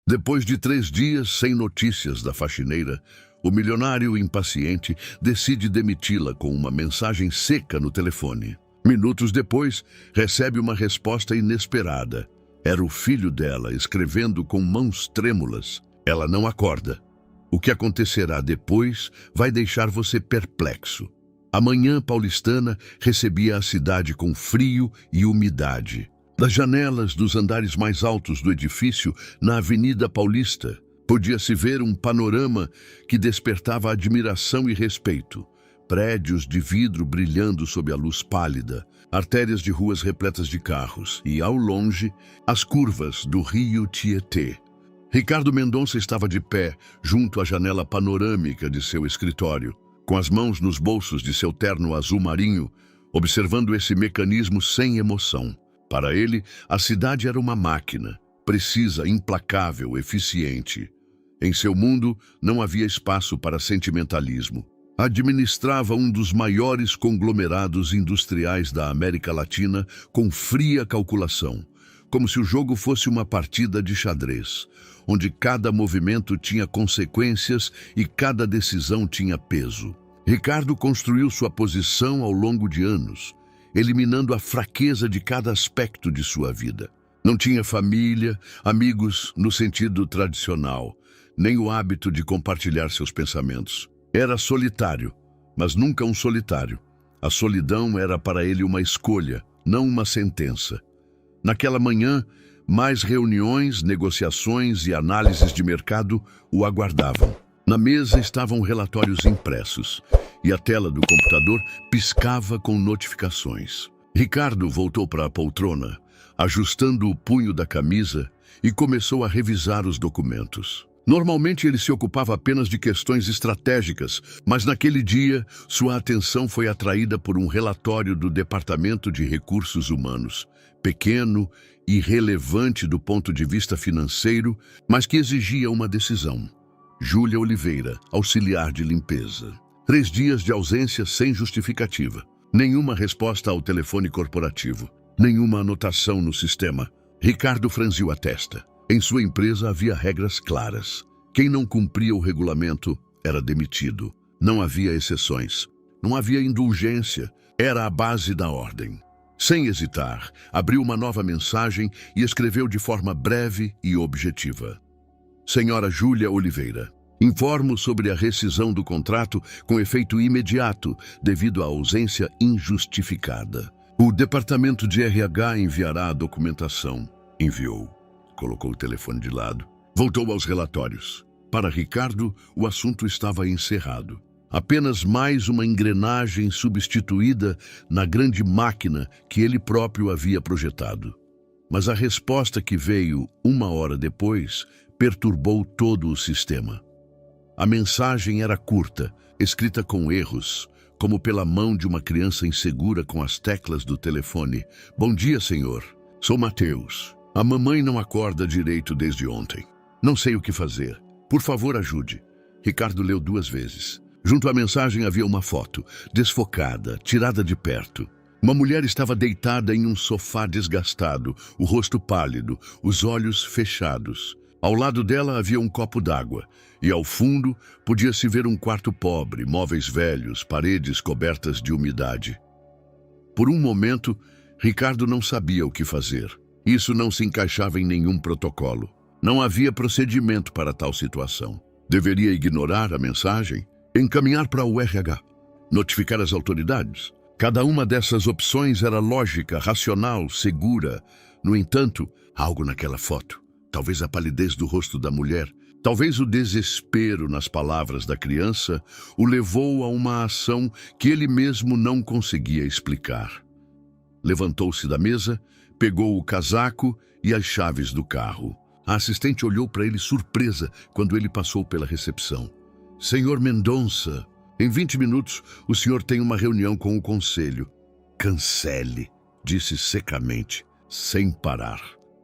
Depois de 3 dias sem notícias da faxineira, o milionário impaciente decide demiti-la com uma mensagem seca no telefone. Minutos depois, recebe uma resposta inesperada. Era o filho dela escrevendo com mãos trêmulas. Ela não acorda. O que acontecerá depois vai deixar você perplexo. A manhã paulistana recebia a cidade com frio e umidade. Das janelas dos andares mais altos do edifício, na Avenida Paulista, podia-se ver um panorama que despertava admiração e respeito. Prédios de vidro brilhando sob a luz pálida, artérias de ruas repletas de carros e, ao longe, as curvas do rio Tietê. Ricardo Mendonça estava de pé, junto à janela panorâmica de seu escritório, com as mãos nos bolsos de seu terno azul marinho, observando esse mecanismo sem emoção. Para ele, a cidade era uma máquina, precisa, implacável, eficiente. Em seu mundo, não havia espaço para sentimentalismo. Administrava um dos maiores conglomerados industriais da América Latina com fria calculação, como se o jogo fosse uma partida de xadrez, onde cada movimento tinha consequências e cada decisão tinha peso. Ricardo construiu sua posição ao longo de anos, eliminando a fraqueza de cada aspecto de sua vida. Não tinha família, amigos no sentido tradicional, nem o hábito de compartilhar seus pensamentos. Era solitário, mas nunca um solitário. A solidão era para ele uma escolha, não uma sentença. Naquela manhã, mais reuniões, negociações e análises de mercado o aguardavam. Na mesa estavam relatórios impressos e a tela do computador piscava com notificações. Ricardo voltou para a poltrona, ajustando o punho da camisa, e começou a revisar os documentos. Normalmente ele se ocupava apenas de questões estratégicas, mas naquele dia sua atenção foi atraída por um relatório do Departamento de Recursos Humanos, pequeno e irrelevante do ponto de vista financeiro, mas que exigia uma decisão. Júlia Oliveira, auxiliar de limpeza. 3 dias de ausência sem justificativa. Nenhuma resposta ao telefone corporativo. Nenhuma anotação no sistema. Ricardo franziu a testa. Em sua empresa havia regras claras. Quem não cumpria o regulamento era demitido. Não havia exceções. Não havia indulgência. Era a base da ordem. Sem hesitar, abriu uma nova mensagem e escreveu de forma breve e objetiva. Senhora Júlia Oliveira, informo sobre a rescisão do contrato com efeito imediato devido à ausência injustificada. O Departamento de RH enviará a documentação. Enviou. Colocou o telefone de lado. Voltou aos relatórios. Para Ricardo, o assunto estava encerrado. Apenas mais uma engrenagem substituída na grande máquina que ele próprio havia projetado. Mas a resposta que veio 1 hora depois perturbou todo o sistema. A mensagem era curta, escrita com erros, como pela mão de uma criança insegura com as teclas do telefone. Bom dia, senhor. Sou Mateus. A mamãe não acorda direito desde ontem. Não sei o que fazer. Por favor, ajude. Ricardo leu 2 vezes. Junto à mensagem havia uma foto, desfocada, tirada de perto. Uma mulher estava deitada em um sofá desgastado, o rosto pálido, os olhos fechados. Ao lado dela havia um copo d'água, e ao fundo podia-se ver um quarto pobre, móveis velhos, paredes cobertas de umidade. Por um momento, Ricardo não sabia o que fazer. Isso não se encaixava em nenhum protocolo. Não havia procedimento para tal situação. Deveria ignorar a mensagem? Encaminhar para o RH? Notificar as autoridades? Cada uma dessas opções era lógica, racional, segura. No entanto, algo naquela foto. Talvez a palidez do rosto da mulher, talvez o desespero nas palavras da criança, o levou a uma ação que ele mesmo não conseguia explicar. Levantou-se da mesa, pegou o casaco e as chaves do carro. A assistente olhou para ele surpresa quando ele passou pela recepção. Senhor Mendonça, em 20 minutos o senhor tem uma reunião com o conselho. Cancele, disse secamente, sem parar.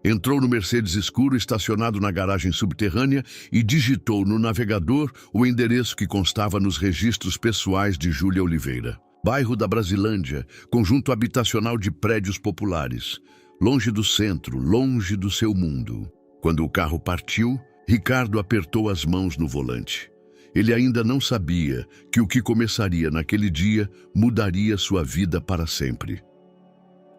Entrou no Mercedes escuro estacionado na garagem subterrânea e digitou no navegador o endereço que constava nos registros pessoais de Júlia Oliveira. Bairro da Brasilândia, conjunto habitacional de prédios populares. Longe do centro, longe do seu mundo. Quando o carro partiu, Ricardo apertou as mãos no volante. Ele ainda não sabia que o que começaria naquele dia mudaria sua vida para sempre.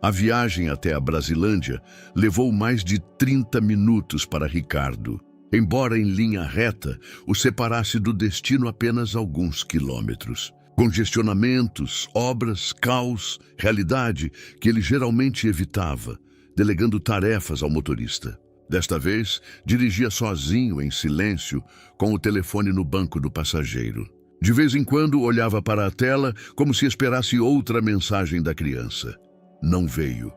A viagem até a Brasilândia levou mais de 30 minutos para Ricardo, embora em linha reta o separasse do destino apenas alguns quilômetros. Congestionamentos, obras, caos, realidade que ele geralmente evitava, delegando tarefas ao motorista. Desta vez, dirigia sozinho, em silêncio, com o telefone no banco do passageiro. De vez em quando, olhava para a tela como se esperasse outra mensagem da criança. Não veio.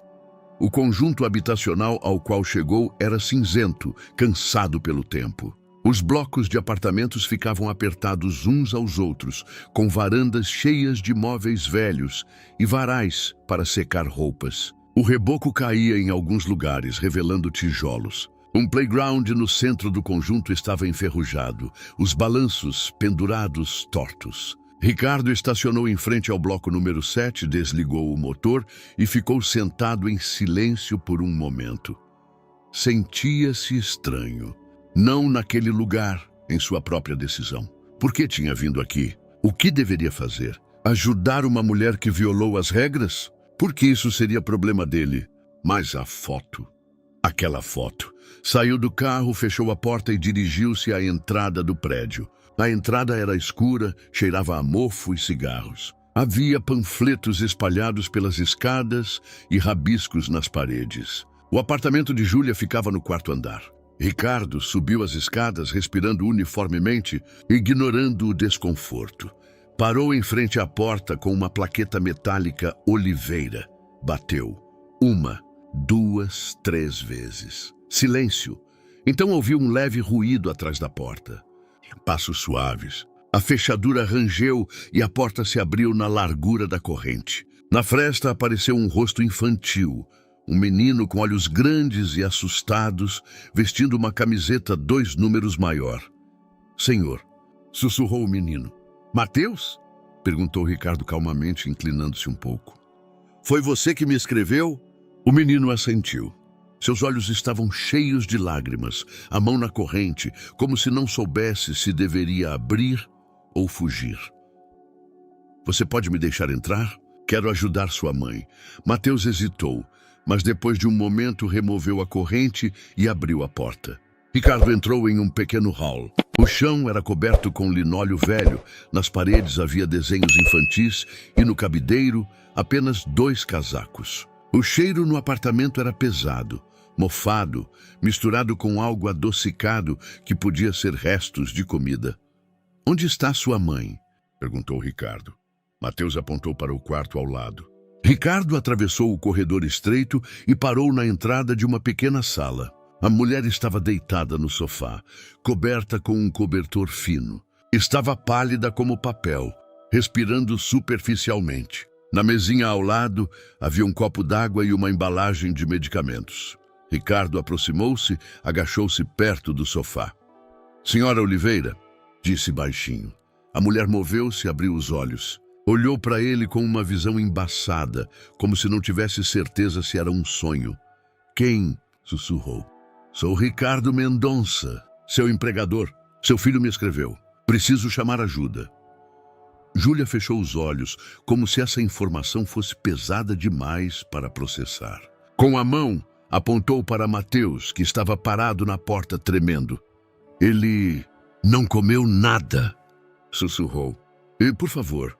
O conjunto habitacional ao qual chegou era cinzento, cansado pelo tempo. Os blocos de apartamentos ficavam apertados uns aos outros, com varandas cheias de móveis velhos e varais para secar roupas. O reboco caía em alguns lugares, revelando tijolos. Um playground no centro do conjunto estava enferrujado, os balanços pendurados tortos. Ricardo estacionou em frente ao bloco número 7, desligou o motor e ficou sentado em silêncio por um momento. Sentia-se estranho. Não naquele lugar, em sua própria decisão. Por que tinha vindo aqui? O que deveria fazer? Ajudar uma mulher que violou as regras? Por que isso seria problema dele? Mas a foto. Aquela foto. Saiu do carro, fechou a porta e dirigiu-se à entrada do prédio. A entrada era escura, cheirava a mofo e cigarros. Havia panfletos espalhados pelas escadas e rabiscos nas paredes. O apartamento de Júlia ficava no quarto andar. Ricardo subiu as escadas, respirando uniformemente, ignorando o desconforto. Parou em frente à porta com uma plaqueta metálica Oliveira. Bateu. 1, 2, 3 vezes. Silêncio. Então ouviu um leve ruído atrás da porta. Passos suaves. A fechadura rangeu e a porta se abriu na largura da corrente. Na fresta apareceu um rosto infantil. Um menino com olhos grandes e assustados, vestindo uma camiseta 2 números maior. Senhor, sussurrou o menino. Mateus? Perguntou Ricardo calmamente, inclinando-se um pouco. Foi você que me escreveu? O menino assentiu. Seus olhos estavam cheios de lágrimas, a mão na corrente, como se não soubesse se deveria abrir ou fugir. Você pode me deixar entrar? Quero ajudar sua mãe. Mateus hesitou, mas depois de um momento removeu a corrente e abriu a porta. Ricardo entrou em um pequeno hall. O chão era coberto com linóleo velho, nas paredes havia desenhos infantis e no cabideiro apenas 2 casacos. O cheiro no apartamento era pesado, mofado, misturado com algo adocicado que podia ser restos de comida. Onde está sua mãe? Perguntou Ricardo. Mateus apontou para o quarto ao lado. Ricardo atravessou o corredor estreito e parou na entrada de uma pequena sala. A mulher estava deitada no sofá, coberta com um cobertor fino. Estava pálida como papel, respirando superficialmente. Na mesinha ao lado, havia um copo d'água e uma embalagem de medicamentos. Ricardo aproximou-se, agachou-se perto do sofá. Senhora Oliveira, disse baixinho. A mulher moveu-se e abriu os olhos. Olhou para ele com uma visão embaçada, como se não tivesse certeza se era um sonho. Quem? Sussurrou. Sou Ricardo Mendonça, seu empregador. Seu filho me escreveu. Preciso chamar ajuda. Júlia fechou os olhos, como se essa informação fosse pesada demais para processar. Com a mão, apontou para Mateus, que estava parado na porta tremendo. Ele não comeu nada, sussurrou. E, por favor.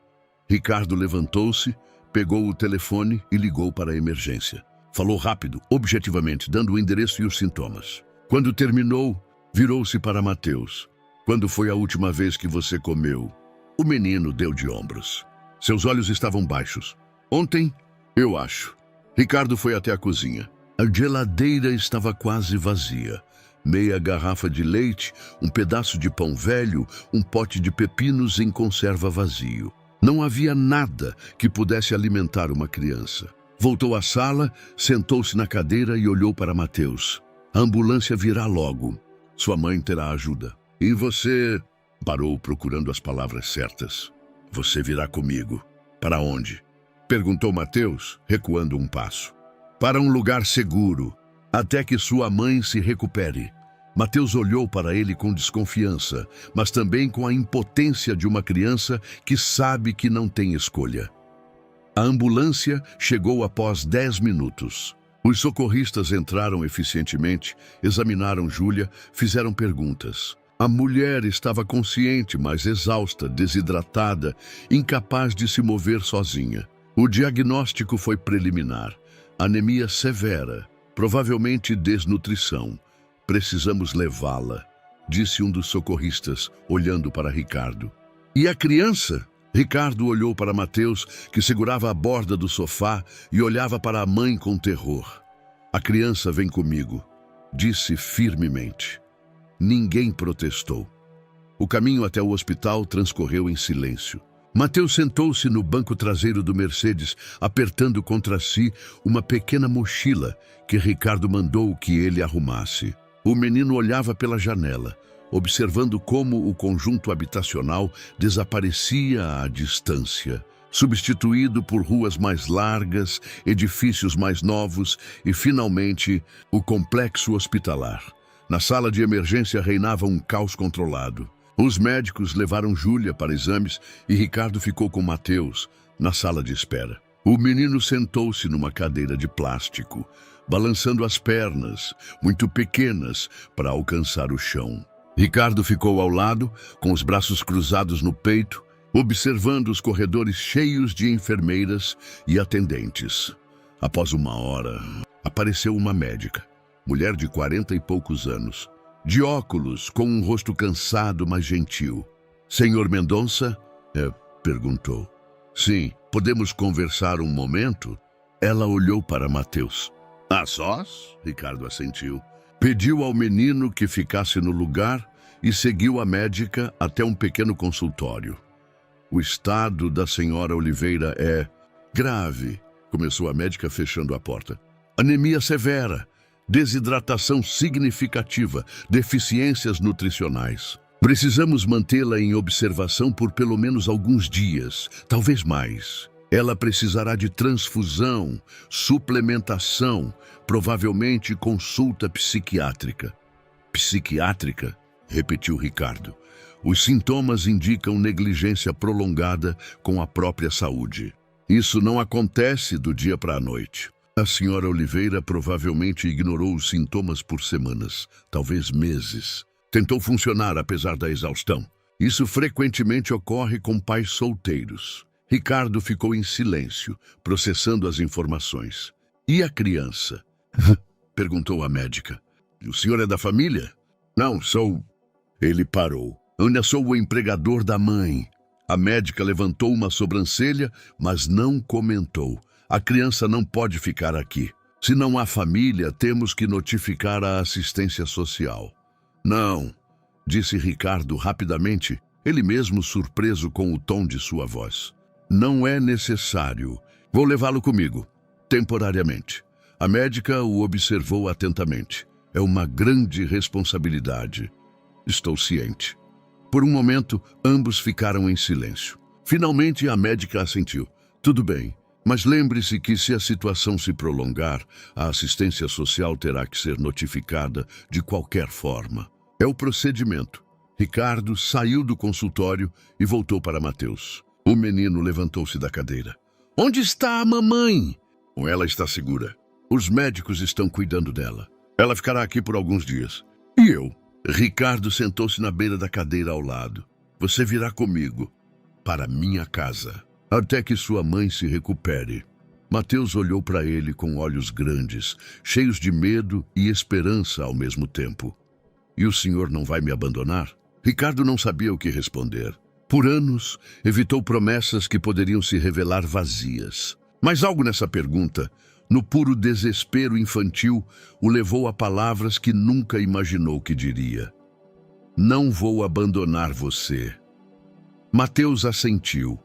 Ricardo levantou-se, pegou o telefone e ligou para a emergência. Falou rápido, objetivamente, dando o endereço e os sintomas. Quando terminou, virou-se para Mateus. Quando foi a última vez que você comeu? O menino deu de ombros. Seus olhos estavam baixos. Ontem, eu acho. Ricardo foi até a cozinha. A geladeira estava quase vazia. Meia garrafa de leite, um pedaço de pão velho, um pote de pepinos em conserva vazio. Não havia nada que pudesse alimentar uma criança. Voltou à sala, sentou-se na cadeira e olhou para Mateus. A ambulância virá logo. Sua mãe terá ajuda. E você... Parou procurando as palavras certas. Você virá comigo. Para onde? Perguntou Mateus, recuando um passo. Para um lugar seguro, até que sua mãe se recupere. Mateus olhou para ele com desconfiança, mas também com a impotência de uma criança que sabe que não tem escolha. A ambulância chegou após 10 minutos. Os socorristas entraram eficientemente, examinaram Júlia, fizeram perguntas. A mulher estava consciente, mas exausta, desidratada, incapaz de se mover sozinha. O diagnóstico foi preliminar. Anemia severa, provavelmente desnutrição. Precisamos levá-la, disse um dos socorristas, olhando para Ricardo. E a criança? Ricardo olhou para Mateus, que segurava a borda do sofá e olhava para a mãe com terror. A criança vem comigo, disse firmemente. Ninguém protestou. O caminho até o hospital transcorreu em silêncio. Mateus sentou-se no banco traseiro do Mercedes, apertando contra si uma pequena mochila que Ricardo mandou que ele arrumasse. O menino olhava pela janela, observando como o conjunto habitacional desaparecia à distância, substituído por ruas mais largas, edifícios mais novos e, finalmente, o complexo hospitalar. Na sala de emergência reinava um caos controlado. Os médicos levaram Júlia para exames e Ricardo ficou com Mateus na sala de espera. O menino sentou-se numa cadeira de plástico, balançando as pernas, muito pequenas, para alcançar o chão. Ricardo ficou ao lado, com os braços cruzados no peito, observando os corredores cheios de enfermeiras e atendentes. Após uma hora, apareceu uma médica, mulher de 40 e poucos anos, de óculos, com um rosto cansado, mas gentil. Senhor Mendonça? Perguntou. Sim, podemos conversar um momento? Ela olhou para Mateus. A sós? Ricardo assentiu. Pediu ao menino que ficasse no lugar e seguiu a médica até um pequeno consultório. O estado da senhora Oliveira é grave, começou a médica fechando a porta. Anemia severa, desidratação significativa, deficiências nutricionais. Precisamos mantê-la em observação por pelo menos alguns dias, talvez mais. Ela precisará de transfusão, suplementação, provavelmente consulta psiquiátrica. Psiquiátrica? Repetiu Ricardo. Os sintomas indicam negligência prolongada com a própria saúde. Isso não acontece do dia para a noite. A senhora Oliveira provavelmente ignorou os sintomas por semanas, talvez meses. Tentou funcionar apesar da exaustão. Isso frequentemente ocorre com pais solteiros. Ricardo ficou em silêncio, processando as informações. E a criança? Perguntou a médica. O senhor é da família? Não, sou... Ele parou. Ainda sou o empregador da mãe. A médica levantou uma sobrancelha, mas não comentou. A criança não pode ficar aqui. Se não há família, temos que notificar a assistência social. Não, disse Ricardo rapidamente, ele mesmo surpreso com o tom de sua voz. Não é necessário. Vou levá-lo comigo, temporariamente. A médica o observou atentamente. É uma grande responsabilidade. Estou ciente. Por um momento, ambos ficaram em silêncio. Finalmente, a médica assentiu. Tudo bem, mas lembre-se que se a situação se prolongar, a assistência social terá que ser notificada de qualquer forma. É o procedimento. Ricardo saiu do consultório e voltou para Mateus. O menino levantou-se da cadeira. Onde está a mamãe? Ela está segura. Os médicos estão cuidando dela. Ela ficará aqui por alguns dias. E eu? Ricardo sentou-se na beira da cadeira ao lado. Você virá comigo para minha casa, até que sua mãe se recupere. Mateus olhou para ele com olhos grandes, cheios de medo e esperança ao mesmo tempo. E o senhor não vai me abandonar? Ricardo não sabia o que responder. Por anos, evitou promessas que poderiam se revelar vazias. Mas algo nessa pergunta, no puro desespero infantil, o levou a palavras que nunca imaginou que diria. Não vou abandonar você. Mateus assentiu.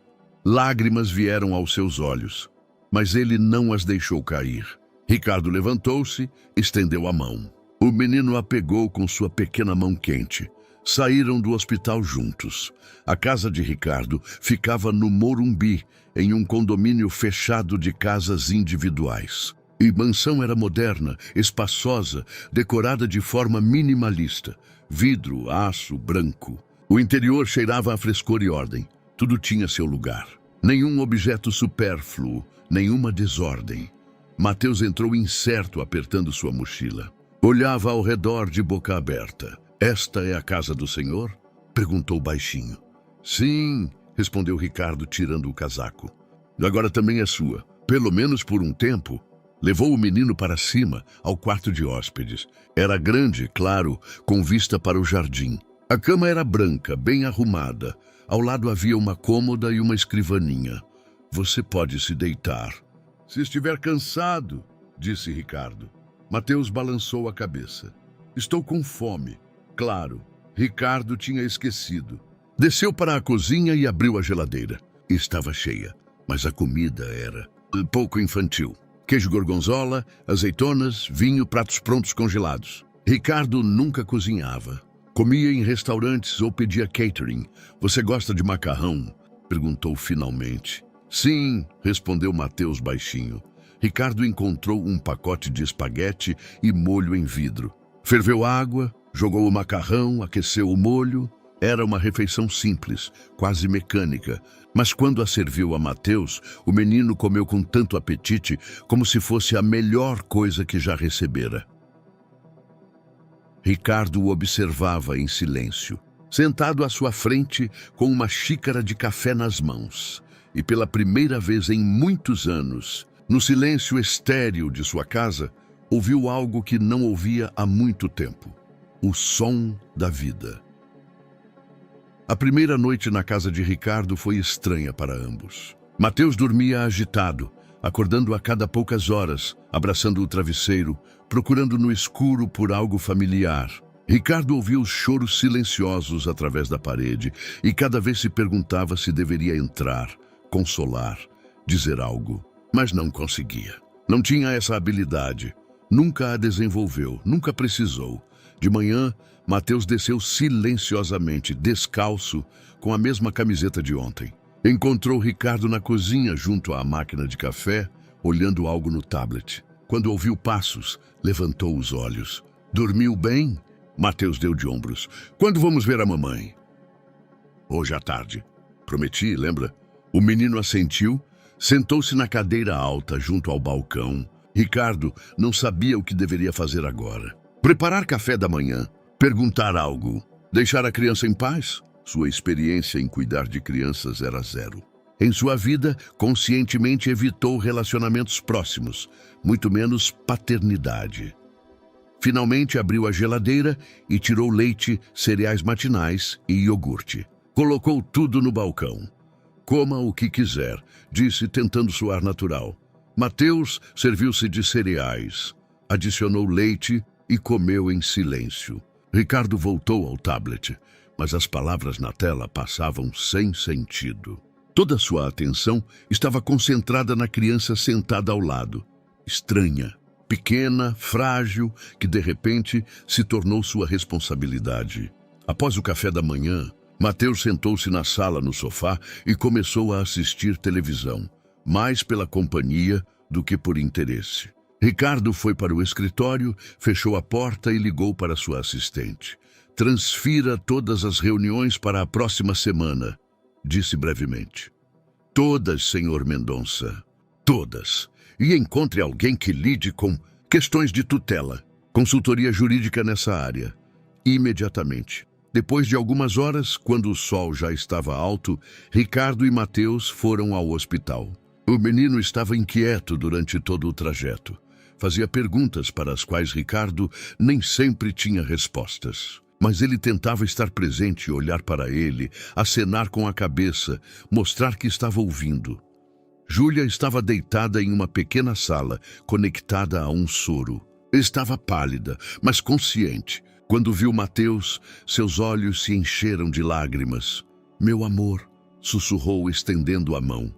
Lágrimas vieram aos seus olhos, mas ele não as deixou cair. Ricardo levantou-se, estendeu a mão. O menino a pegou com sua pequena mão quente. Saíram do hospital juntos. A casa de Ricardo ficava no Morumbi, em um condomínio fechado de casas individuais. E mansão era moderna, espaçosa, decorada de forma minimalista. Vidro, aço, branco. O interior cheirava a frescor e ordem. Tudo tinha seu lugar. Nenhum objeto supérfluo, nenhuma desordem. Mateus entrou incerto, apertando sua mochila. Olhava ao redor de boca aberta. Esta é a casa do senhor? Perguntou baixinho. Sim, respondeu Ricardo, tirando o casaco. Agora também é sua. Pelo menos por um tempo. Levou o menino para cima, ao quarto de hóspedes. Era grande, claro, com vista para o jardim. A cama era branca, bem arrumada. Ao lado havia uma cômoda e uma escrivaninha. Você pode se deitar. Se estiver cansado, disse Ricardo. Mateus balançou a cabeça. Estou com fome. Claro, Ricardo tinha esquecido. Desceu para a cozinha e abriu a geladeira. Estava cheia, mas a comida era pouco infantil. Queijo gorgonzola, azeitonas, vinho, pratos prontos congelados. Ricardo nunca cozinhava. Comia em restaurantes ou pedia catering. Você gosta de macarrão? Perguntou finalmente. Sim, respondeu Mateus baixinho. Ricardo encontrou um pacote de espaguete e molho em vidro. Ferveu água, jogou o macarrão, aqueceu o molho. Era uma refeição simples, quase mecânica. Mas quando a serviu a Mateus, o menino comeu com tanto apetite como se fosse a melhor coisa que já recebera. Ricardo o observava em silêncio, sentado à sua frente com uma xícara de café nas mãos. E pela primeira vez em muitos anos, no silêncio estéril de sua casa, ouviu algo que não ouvia há muito tempo: o som da vida. A primeira noite na casa de Ricardo foi estranha para ambos. Mateus dormia agitado, acordando a cada poucas horas, abraçando o travesseiro, procurando no escuro por algo familiar. Ricardo ouvia os choros silenciosos através da parede e cada vez se perguntava se deveria entrar, consolar, dizer algo, mas não conseguia. Não tinha essa habilidade. Nunca a desenvolveu, nunca precisou. De manhã, Mateus desceu silenciosamente, descalço, com a mesma camiseta de ontem. Encontrou Ricardo na cozinha, junto à máquina de café, olhando algo no tablet. Quando ouviu passos, levantou os olhos. Dormiu bem? Mateus deu de ombros. Quando vamos ver a mamãe? Hoje à tarde. Prometi, lembra? O menino assentiu, sentou-se na cadeira alta, junto ao balcão. Ricardo não sabia o que deveria fazer agora. Preparar café da manhã, perguntar algo, deixar a criança em paz? Sua experiência em cuidar de crianças era zero. Em sua vida, conscientemente evitou relacionamentos próximos, muito menos paternidade. Finalmente abriu a geladeira e tirou leite, cereais matinais e iogurte. Colocou tudo no balcão. Coma o que quiser, disse, tentando soar natural. Mateus serviu-se de cereais, adicionou leite e comeu em silêncio. Ricardo voltou ao tablet, mas as palavras na tela passavam sem sentido. Toda sua atenção estava concentrada na criança sentada ao lado. Estranha, pequena, frágil, que de repente se tornou sua responsabilidade. Após o café da manhã, Mateus sentou-se na sala no sofá e começou a assistir televisão, mais pela companhia do que por interesse. Ricardo foi para o escritório, fechou a porta e ligou para sua assistente. Transfira todas as reuniões para a próxima semana, disse brevemente. Todas, senhor Mendonça. Todas. E encontre alguém que lide com questões de tutela, consultoria jurídica nessa área. Imediatamente. Depois de algumas horas, quando o sol já estava alto, Ricardo e Mateus foram ao hospital. O menino estava inquieto durante todo o trajeto. Fazia perguntas para as quais Ricardo nem sempre tinha respostas. Mas ele tentava estar presente e olhar para ele, acenar com a cabeça, mostrar que estava ouvindo. Júlia estava deitada em uma pequena sala, conectada a um soro. Estava pálida, mas consciente. Quando viu Mateus, seus olhos se encheram de lágrimas. Meu amor, sussurrou, estendendo a mão.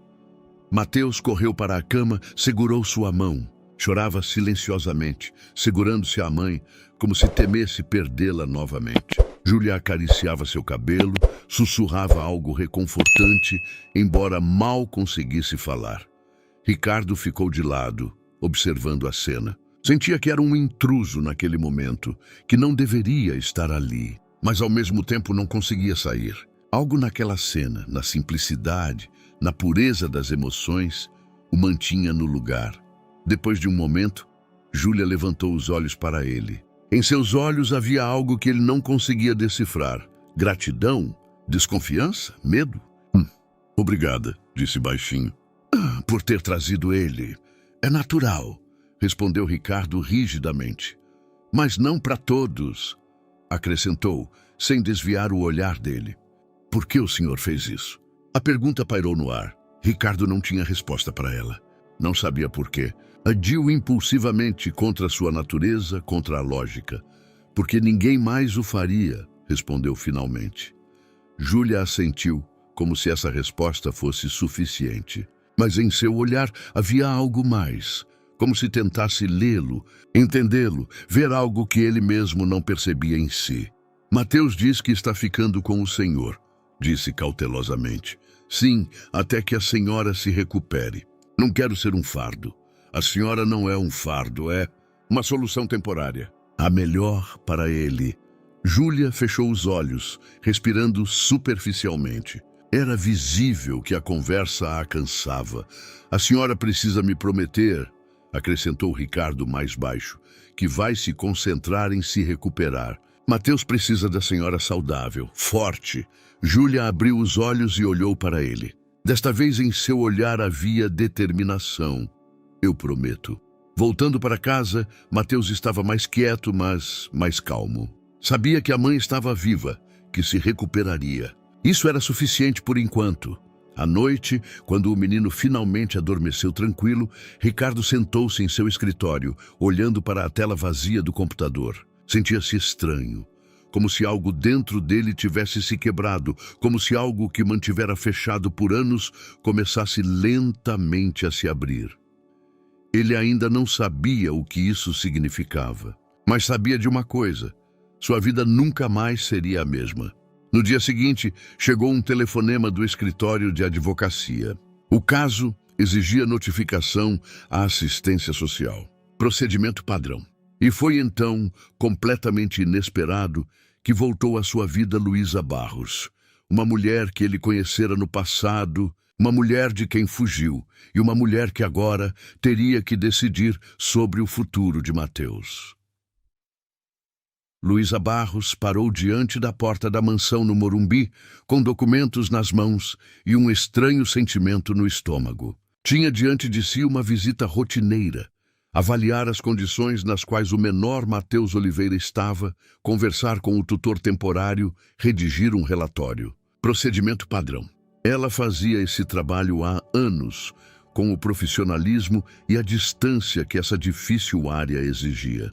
Mateus correu para a cama, segurou sua mão. Chorava silenciosamente, segurando-se à mãe, como se temesse perdê-la novamente. Júlia acariciava seu cabelo, sussurrava algo reconfortante, embora mal conseguisse falar. Ricardo ficou de lado, observando a cena. Sentia que era um intruso naquele momento, que não deveria estar ali, mas ao mesmo tempo não conseguia sair. Algo naquela cena, na simplicidade, na pureza das emoções, o mantinha no lugar. Depois de um momento, Júlia levantou os olhos para ele. Em seus olhos havia algo que ele não conseguia decifrar. Gratidão? Desconfiança? Medo? Obrigada, disse baixinho. Por ter trazido ele. É natural, respondeu Ricardo rigidamente. Mas não para todos, acrescentou, sem desviar o olhar dele. Por que o senhor fez isso? A pergunta pairou no ar. Ricardo não tinha resposta para ela. Não sabia por quê. Agiu impulsivamente contra sua natureza, contra a lógica. Porque ninguém mais o faria, respondeu finalmente. Júlia assentiu, como se essa resposta fosse suficiente. Mas em seu olhar havia algo mais, como se tentasse lê-lo, entendê-lo, ver algo que ele mesmo não percebia em si. Mateus diz que está ficando com o senhor, disse cautelosamente. Sim, até que a senhora se recupere. Não quero ser um fardo. A senhora não é um fardo, é uma solução temporária. A melhor para ele. Júlia fechou os olhos, respirando superficialmente. Era visível que a conversa a cansava. A senhora precisa me prometer, acrescentou Ricardo mais baixo, que vai se concentrar em se recuperar. Mateus precisa da senhora saudável, forte. Júlia abriu os olhos e olhou para ele. Desta vez em seu olhar havia determinação. Eu prometo. Voltando para casa, Mateus estava mais quieto, mas mais calmo. Sabia que a mãe estava viva, que se recuperaria. Isso era suficiente por enquanto. À noite, quando o menino finalmente adormeceu tranquilo, Ricardo sentou-se em seu escritório, olhando para a tela vazia do computador. Sentia-se estranho, como se algo dentro dele tivesse se quebrado, como se algo que mantivera fechado por anos começasse lentamente a se abrir. Ele ainda não sabia o que isso significava, mas sabia de uma coisa: sua vida nunca mais seria a mesma. No dia seguinte, chegou um telefonema do escritório de advocacia. O caso exigia notificação à assistência social. Procedimento padrão. E foi então, completamente inesperado, que voltou à sua vida Luísa Barros. Uma mulher que ele conhecera no passado, uma mulher de quem fugiu, e uma mulher que agora teria que decidir sobre o futuro de Mateus. Luísa Barros parou diante da porta da mansão no Morumbi, com documentos nas mãos e um estranho sentimento no estômago. Tinha diante de si uma visita rotineira: avaliar as condições nas quais o menor Mateus Oliveira estava, conversar com o tutor temporário, redigir um relatório. Procedimento padrão. Ela fazia esse trabalho há anos, com o profissionalismo e a distância que essa difícil área exigia.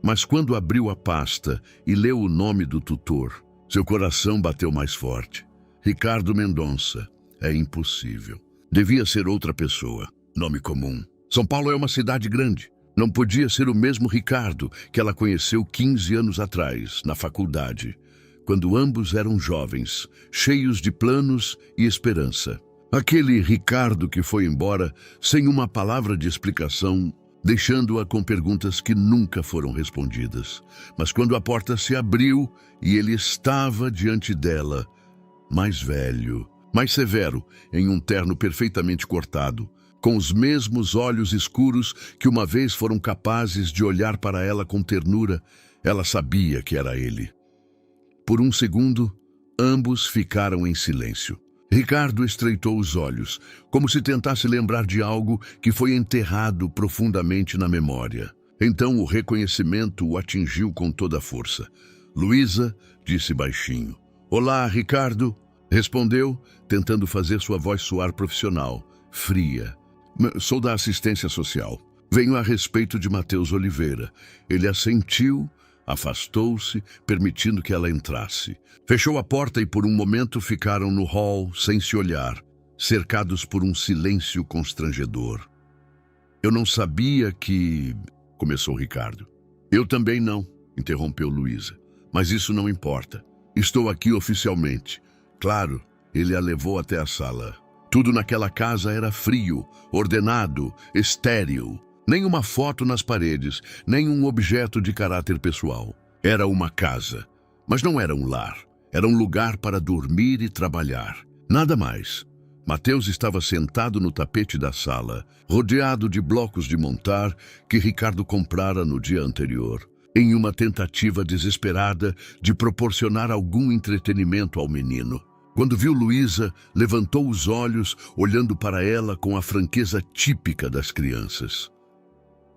Mas quando abriu a pasta e leu o nome do tutor, seu coração bateu mais forte. Ricardo Mendonça. É impossível. Devia ser outra pessoa. Nome comum. São Paulo é uma cidade grande. Não podia ser o mesmo Ricardo que ela conheceu 15 anos atrás, na faculdade, quando ambos eram jovens, cheios de planos e esperança. Aquele Ricardo que foi embora sem uma palavra de explicação, deixando-a com perguntas que nunca foram respondidas. Mas quando a porta se abriu e ele estava diante dela, mais velho, mais severo, em um terno perfeitamente cortado, com os mesmos olhos escuros que uma vez foram capazes de olhar para ela com ternura, ela sabia que era ele. Por um segundo, ambos ficaram em silêncio. Ricardo estreitou os olhos, como se tentasse lembrar de algo que foi enterrado profundamente na memória. Então o reconhecimento o atingiu com toda a força. Luísa disse baixinho. Olá, Ricardo, respondeu, tentando fazer sua voz soar profissional, fria. Sou da assistência social. Venho a respeito de Mateus Oliveira. Ele assentiu, afastou-se, permitindo que ela entrasse. Fechou a porta e por um momento ficaram no hall, sem se olhar, cercados por um silêncio constrangedor. Eu não sabia que... começou Ricardo. Eu também não, interrompeu Luísa. Mas isso não importa. Estou aqui oficialmente. Claro, ele a levou até a sala. Tudo naquela casa era frio, ordenado, estéril. Nem uma foto nas paredes, nem um objeto de caráter pessoal. Era uma casa, mas não era um lar. Era um lugar para dormir e trabalhar. Nada mais. Mateus estava sentado no tapete da sala, rodeado de blocos de montar que Ricardo comprara no dia anterior, em uma tentativa desesperada de proporcionar algum entretenimento ao menino. Quando viu Luísa, levantou os olhos, olhando para ela com a franqueza típica das crianças.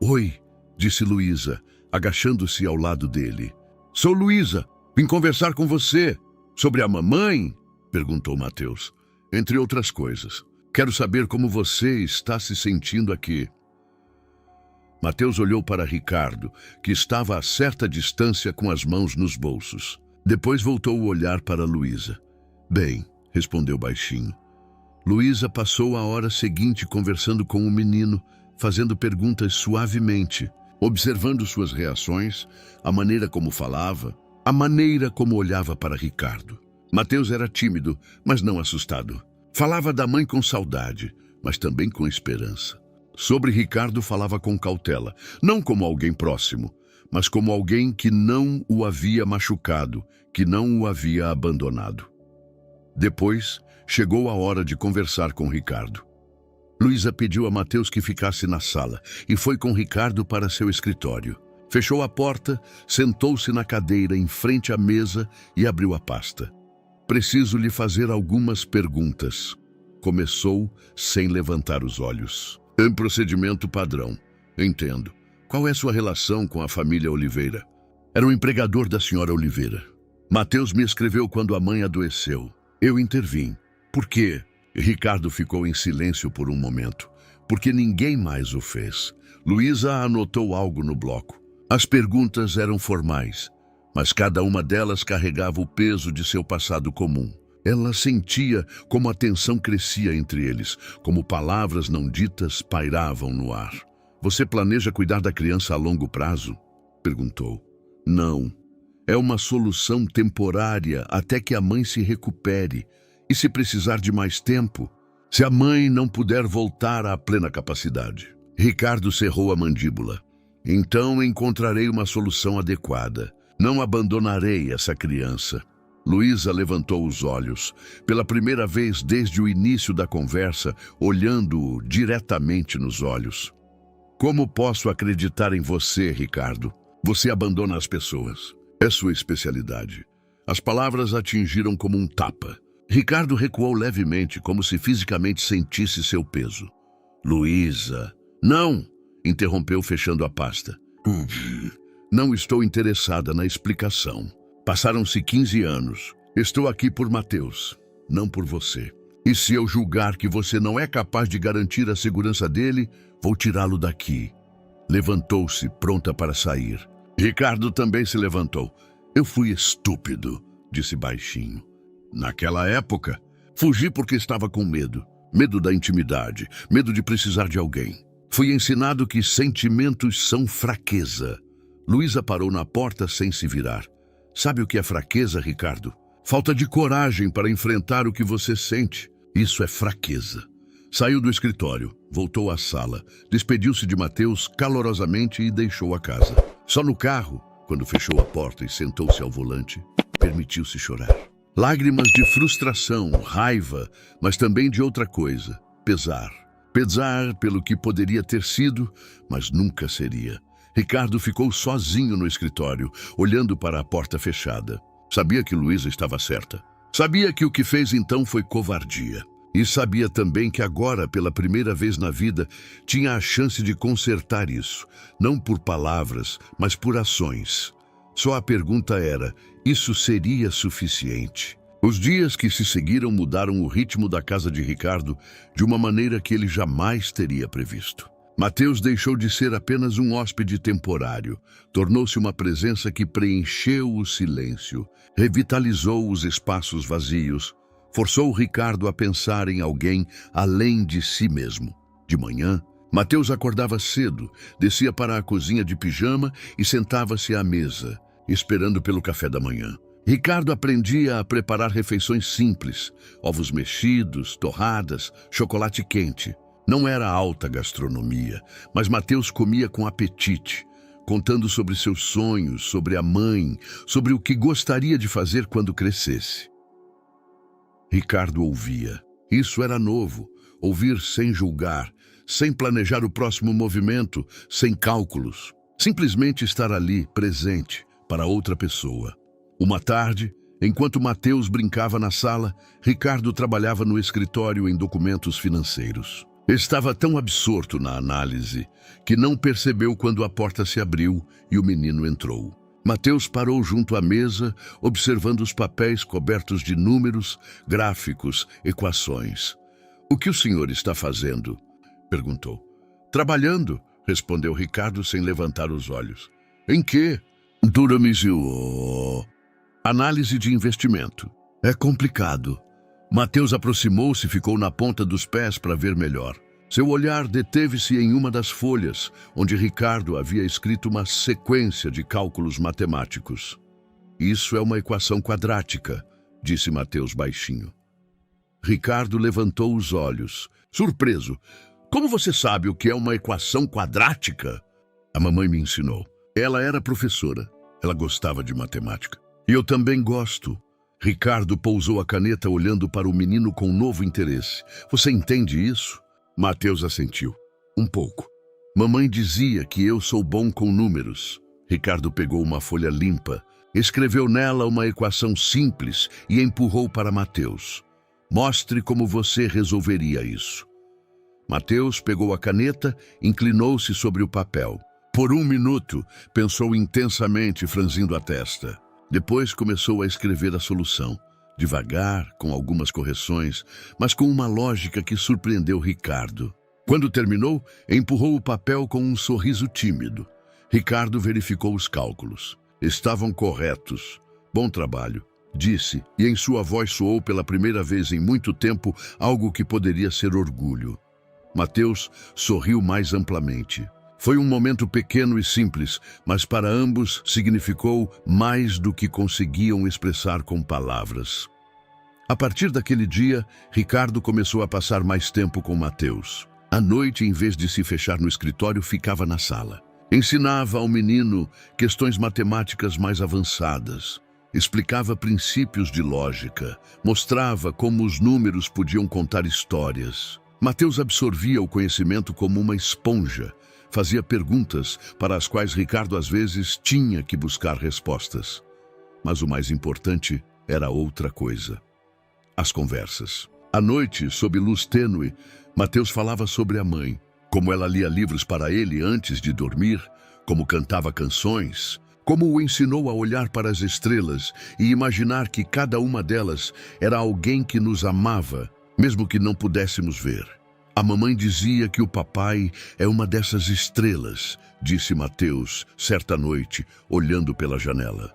"Oi", disse Luísa, agachando-se ao lado dele. "Sou Luísa, vim conversar com você. Sobre a mamãe?", perguntou Mateus. "Entre outras coisas. Quero saber como você está se sentindo aqui." Mateus olhou para Ricardo, que estava a certa distância com as mãos nos bolsos. Depois voltou o olhar para Luísa. "Bem", respondeu baixinho. Luísa passou a hora seguinte conversando com o menino, fazendo perguntas suavemente, observando suas reações, a maneira como falava, a maneira como olhava para Ricardo. Mateus era tímido, mas não assustado. Falava da mãe com saudade, mas também com esperança. Sobre Ricardo falava com cautela, não como alguém próximo, mas como alguém que não o havia machucado, que não o havia abandonado. Depois, chegou a hora de conversar com Ricardo. Luísa pediu a Mateus que ficasse na sala e foi com Ricardo para seu escritório. Fechou a porta, sentou-se na cadeira em frente à mesa e abriu a pasta. "Preciso lhe fazer algumas perguntas", começou sem levantar os olhos. "Em procedimento padrão." "Entendo. Qual é sua relação com a família Oliveira?" "Era um empregador da senhora Oliveira. Mateus me escreveu quando a mãe adoeceu. Eu intervim." "Por quê?" Ricardo ficou em silêncio por um momento, porque ninguém mais o fez. Luísa anotou algo no bloco. As perguntas eram formais, mas cada uma delas carregava o peso de seu passado comum. Ela sentia como a tensão crescia entre eles, como palavras não ditas pairavam no ar. "Você planeja cuidar da criança a longo prazo?" perguntou. "Não. É uma solução temporária até que a mãe se recupere. E se precisar de mais tempo? Se a mãe não puder voltar à plena capacidade?" Ricardo cerrou a mandíbula. "Então encontrarei uma solução adequada. Não abandonarei essa criança." Luísa levantou os olhos, pela primeira vez desde o início da conversa, olhando-o diretamente nos olhos. "Como posso acreditar em você, Ricardo? Você abandona as pessoas. É sua especialidade." As palavras atingiram como um tapa. Ricardo recuou levemente, como se fisicamente sentisse seu peso. "Luísa." "Não!" interrompeu, fechando a pasta. "Não estou interessada na explicação. Passaram-se 15 anos. Estou aqui por Mateus, não por você. E se eu julgar que você não é capaz de garantir a segurança dele, vou tirá-lo daqui." Levantou-se, pronta para sair. Ricardo também se levantou. "Eu fui estúpido", disse baixinho. "Naquela época, fugi porque estava com medo. Medo da intimidade, medo de precisar de alguém. Fui ensinado que sentimentos são fraqueza." Luísa parou na porta sem se virar. "Sabe o que é fraqueza, Ricardo? Falta de coragem para enfrentar o que você sente. Isso é fraqueza." Saiu do escritório, voltou à sala, despediu-se de Mateus calorosamente e deixou a casa. Só no carro, quando fechou a porta e sentou-se ao volante, permitiu-se chorar. Lágrimas de frustração, raiva, mas também de outra coisa, pesar. Pesar pelo que poderia ter sido, mas nunca seria. Ricardo ficou sozinho no escritório, olhando para a porta fechada. Sabia que Luísa estava certa. Sabia que o que fez então foi covardia. E sabia também que agora, pela primeira vez na vida, tinha a chance de consertar isso, não por palavras, mas por ações. Só a pergunta era: isso seria suficiente? Os dias que se seguiram mudaram o ritmo da casa de Ricardo de uma maneira que ele jamais teria previsto. Mateus deixou de ser apenas um hóspede temporário, tornou-se uma presença que preencheu o silêncio, revitalizou os espaços vazios, forçou Ricardo a pensar em alguém além de si mesmo. De manhã, Mateus acordava cedo, descia para a cozinha de pijama e sentava-se à mesa, esperando pelo café da manhã. Ricardo aprendia a preparar refeições simples, ovos mexidos, torradas, chocolate quente. Não era alta gastronomia, mas Mateus comia com apetite, contando sobre seus sonhos, sobre a mãe, sobre o que gostaria de fazer quando crescesse. Ricardo ouvia. Isso era novo, ouvir sem julgar, sem planejar o próximo movimento, sem cálculos. Simplesmente estar ali, presente, para outra pessoa. Uma tarde, enquanto Mateus brincava na sala, Ricardo trabalhava no escritório em documentos financeiros. Estava tão absorto na análise que não percebeu quando a porta se abriu e o menino entrou. Mateus parou junto à mesa, observando os papéis cobertos de números, gráficos, equações. "O que o senhor está fazendo?" perguntou. "Trabalhando", respondeu Ricardo sem levantar os olhos. "Em quê?" "Duramisio. Análise de investimento. É complicado." Mateus aproximou-se e ficou na ponta dos pés para ver melhor. Seu olhar deteve-se em uma das folhas, onde Ricardo havia escrito uma sequência de cálculos matemáticos. "Isso é uma equação quadrática", disse Mateus baixinho. Ricardo levantou os olhos, surpreso. "Como você sabe o que é uma equação quadrática?" "A mamãe me ensinou. Ela era professora. Ela gostava de matemática. E eu também gosto." Ricardo pousou a caneta olhando para o menino com novo interesse. "Você entende isso?" Mateus assentiu. "Um pouco. Mamãe dizia que eu sou bom com números." Ricardo pegou uma folha limpa, escreveu nela uma equação simples e empurrou para Mateus. "Mostre como você resolveria isso." Mateus pegou a caneta, inclinou-se sobre o papel. Por um minuto, pensou intensamente, franzindo a testa. Depois começou a escrever a solução, devagar, com algumas correções, mas com uma lógica que surpreendeu Ricardo. Quando terminou, empurrou o papel com um sorriso tímido. Ricardo verificou os cálculos. Estavam corretos. "Bom trabalho", disse, e em sua voz soou pela primeira vez em muito tempo algo que poderia ser orgulho. Mateus sorriu mais amplamente. Foi um momento pequeno e simples, mas para ambos significou mais do que conseguiam expressar com palavras. A partir daquele dia, Ricardo começou a passar mais tempo com Mateus. À noite, em vez de se fechar no escritório, ficava na sala. Ensinava ao menino questões matemáticas mais avançadas. Explicava princípios de lógica. Mostrava como os números podiam contar histórias. Mateus absorvia o conhecimento como uma esponja. Fazia perguntas para as quais Ricardo às vezes tinha que buscar respostas. Mas o mais importante era outra coisa: as conversas. À noite, sob luz tênue, Mateus falava sobre a mãe, como ela lia livros para ele antes de dormir, como cantava canções, como o ensinou a olhar para as estrelas e imaginar que cada uma delas era alguém que nos amava, mesmo que não pudéssemos ver. "A mamãe dizia que o papai é uma dessas estrelas", disse Mateus, certa noite, olhando pela janela.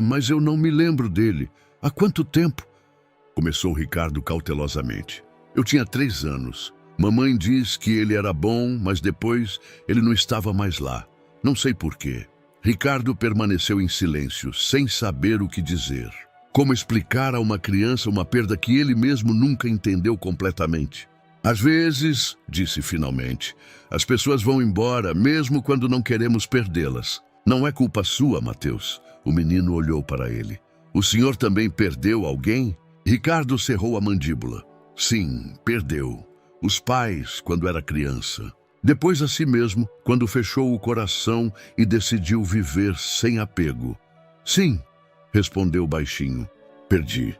Mas eu não me lembro dele. Há quanto tempo?" Começou Ricardo cautelosamente. "Eu tinha 3 anos. Mamãe diz que ele era bom, mas depois ele não estava mais lá. Não sei porquê." Ricardo permaneceu em silêncio, sem saber o que dizer. Como explicar a uma criança uma perda que ele mesmo nunca entendeu completamente? "Às vezes", disse finalmente, "as pessoas vão embora, mesmo quando não queremos perdê-las. Não é culpa sua, Mateus." O menino olhou para ele. "O senhor também perdeu alguém?" Ricardo cerrou a mandíbula. "Sim, perdeu. Os pais, quando era criança. Depois a si mesmo, quando fechou o coração e decidiu viver sem apego." "Sim", respondeu baixinho. "Perdi."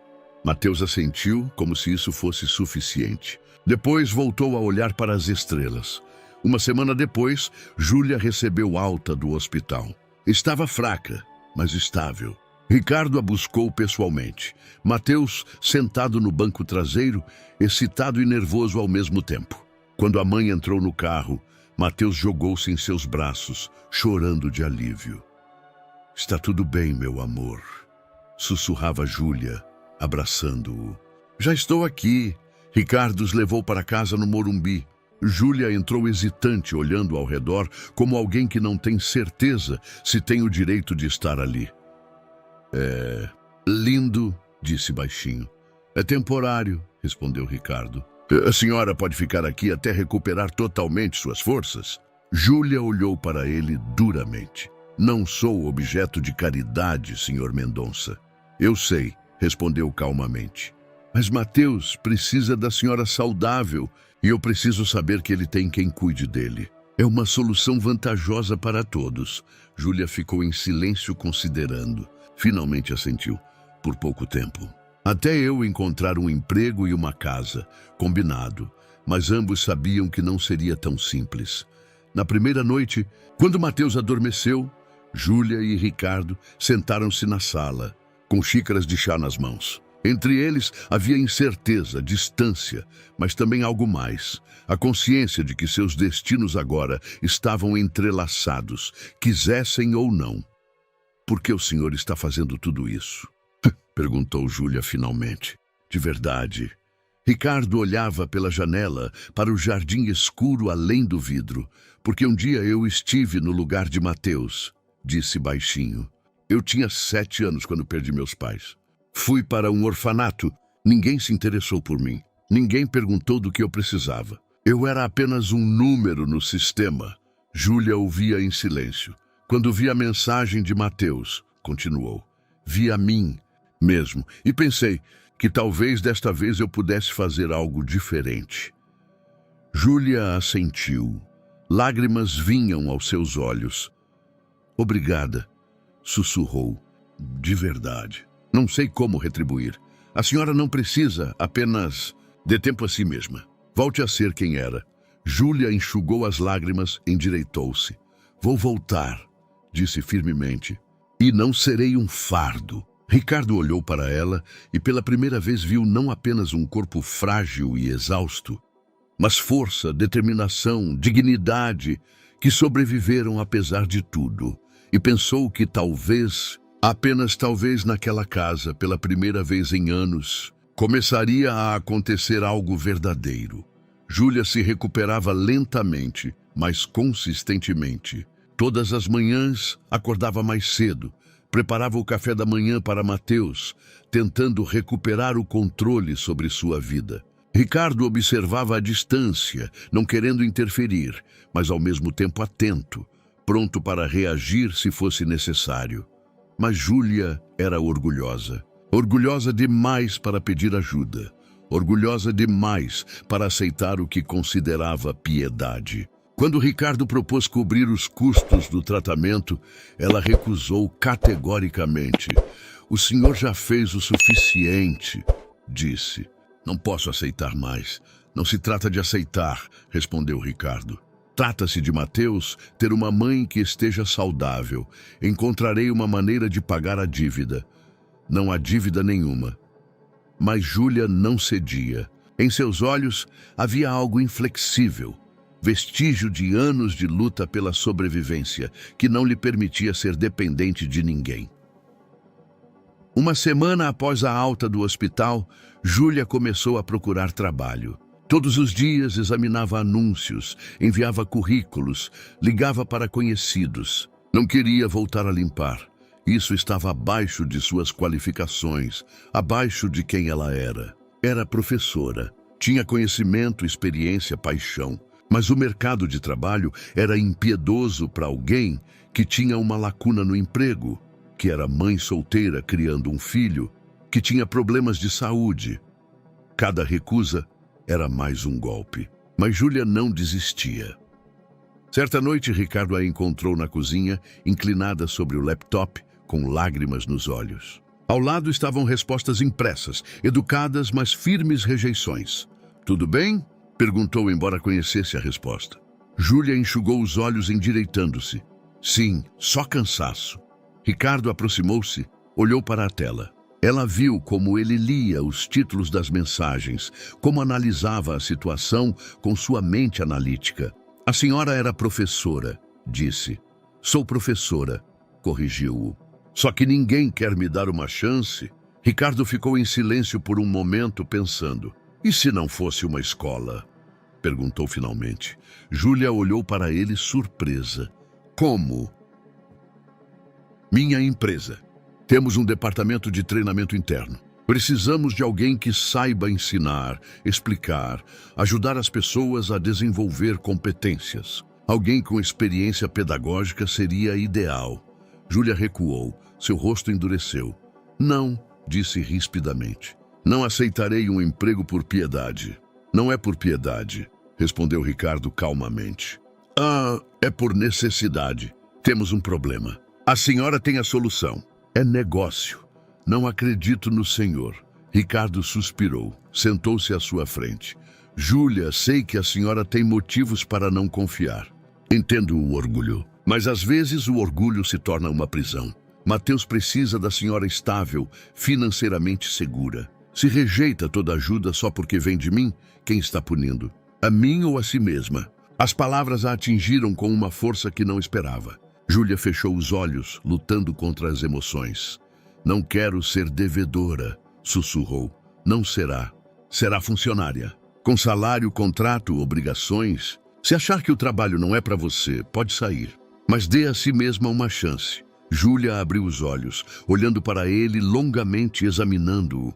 Mateus assentiu, como se isso fosse suficiente. Depois voltou a olhar para as estrelas. Uma semana depois, Júlia recebeu alta do hospital. Estava fraca, mas estável. Ricardo a buscou pessoalmente. Mateus, sentado no banco traseiro, excitado e nervoso ao mesmo tempo. Quando a mãe entrou no carro, Mateus jogou-se em seus braços, chorando de alívio. "Está tudo bem, meu amor", sussurrava Júlia, abraçando-o. "Já estou aqui." Ricardo os levou para casa no Morumbi. Júlia entrou hesitante, olhando ao redor, como alguém que não tem certeza se tem o direito de estar ali. Lindo, disse baixinho. É temporário, respondeu Ricardo. A senhora pode ficar aqui até recuperar totalmente suas forças? Júlia olhou para ele duramente. Não sou objeto de caridade, senhor Mendonça. Eu sei, respondeu calmamente. Mas Mateus precisa da senhora saudável e eu preciso saber que ele tem quem cuide dele. É uma solução vantajosa para todos. Júlia ficou em silêncio considerando. Finalmente assentiu. Por pouco tempo. Até eu encontrar um emprego e uma casa. Combinado. Mas ambos sabiam que não seria tão simples. Na primeira noite, quando Mateus adormeceu, Júlia e Ricardo sentaram-se na sala, com xícaras de chá nas mãos. Entre eles havia incerteza, distância, mas também algo mais. A consciência de que seus destinos agora estavam entrelaçados, quisessem ou não. Por que o senhor está fazendo tudo isso? Perguntou Júlia finalmente. De verdade. Ricardo olhava pela janela para o jardim escuro além do vidro, porque um dia eu estive no lugar de Mateus, disse baixinho. Eu tinha 7 anos quando perdi meus pais. Fui para um orfanato. Ninguém se interessou por mim. Ninguém perguntou do que eu precisava. Eu era apenas um número no sistema. Júlia ouvia em silêncio. Quando vi a mensagem de Mateus, continuou, vi a mim mesmo e pensei que talvez desta vez eu pudesse fazer algo diferente. Júlia assentiu. Lágrimas vinham aos seus olhos. Obrigada, sussurrou. De verdade. Não sei como retribuir. A senhora não precisa, apenas dê tempo a si mesma. Volte a ser quem era. Júlia enxugou as lágrimas, endireitou-se. Vou voltar, disse firmemente. E não serei um fardo. Ricardo olhou para ela e pela primeira vez viu não apenas um corpo frágil e exausto, mas força, determinação, dignidade que sobreviveram apesar de tudo. E pensou que talvez, apenas talvez naquela casa, pela primeira vez em anos, começaria a acontecer algo verdadeiro. Júlia se recuperava lentamente, mas consistentemente. Todas as manhãs acordava mais cedo, preparava o café da manhã para Mateus, tentando recuperar o controle sobre sua vida. Ricardo observava à distância, não querendo interferir, mas ao mesmo tempo atento, pronto para reagir se fosse necessário. Mas Júlia era orgulhosa. Orgulhosa demais para pedir ajuda. Orgulhosa demais para aceitar o que considerava piedade. Quando Ricardo propôs cobrir os custos do tratamento, ela recusou categoricamente. O senhor já fez o suficiente, disse. Não posso aceitar mais. Não se trata de aceitar, respondeu Ricardo. Trata-se de Mateus ter uma mãe que esteja saudável. Encontrarei uma maneira de pagar a dívida. Não há dívida nenhuma. Mas Júlia não cedia. Em seus olhos havia algo inflexível. Vestígio de anos de luta pela sobrevivência, que não lhe permitia ser dependente de ninguém. Uma semana após a alta do hospital, Júlia começou a procurar trabalho. Todos os dias examinava anúncios, enviava currículos, ligava para conhecidos. Não queria voltar a limpar. Isso estava abaixo de suas qualificações, abaixo de quem ela era. Era professora, tinha conhecimento, experiência, paixão. Mas o mercado de trabalho era impiedoso para alguém que tinha uma lacuna no emprego, que era mãe solteira criando um filho, que tinha problemas de saúde. Cada recusa era mais um golpe. Mas Júlia não desistia. Certa noite, Ricardo a encontrou na cozinha, inclinada sobre o laptop, com lágrimas nos olhos. Ao lado estavam respostas impressas, educadas, mas firmes rejeições. Tudo bem? Perguntou, embora conhecesse a resposta. Júlia enxugou os olhos endireitando-se. Sim, só cansaço. Ricardo aproximou-se, olhou para a tela. Ela viu como ele lia os títulos das mensagens, como analisava a situação com sua mente analítica. A senhora era professora, disse. Sou professora, corrigiu-o. Só que ninguém quer me dar uma chance. Ricardo ficou em silêncio por um momento, pensando. E se não fosse uma escola? Perguntou finalmente. Júlia olhou para ele surpresa. Como? Minha empresa. Temos um departamento de treinamento interno. Precisamos de alguém que saiba ensinar, explicar, ajudar as pessoas a desenvolver competências. Alguém com experiência pedagógica seria ideal. Júlia recuou, seu rosto endureceu. Não, disse rispidamente. Não aceitarei um emprego por piedade. Não é por piedade, respondeu Ricardo calmamente. É por necessidade. Temos um problema. A senhora tem a solução. É negócio. Não acredito no senhor. Ricardo suspirou, sentou-se à sua frente. Júlia, sei que a senhora tem motivos para não confiar. Entendo o orgulho, mas às vezes o orgulho se torna uma prisão. Mateus precisa da senhora estável, financeiramente segura. Se rejeita toda ajuda só porque vem de mim, quem está punindo? A mim ou a si mesma? As palavras a atingiram com uma força que não esperava. Júlia fechou os olhos, lutando contra as emoções. Não quero ser devedora, sussurrou. Não será. Será funcionária. Com salário, contrato, obrigações. Se achar que o trabalho não é para você, pode sair. Mas dê a si mesma uma chance. Júlia abriu os olhos, olhando para ele longamente, examinando-o.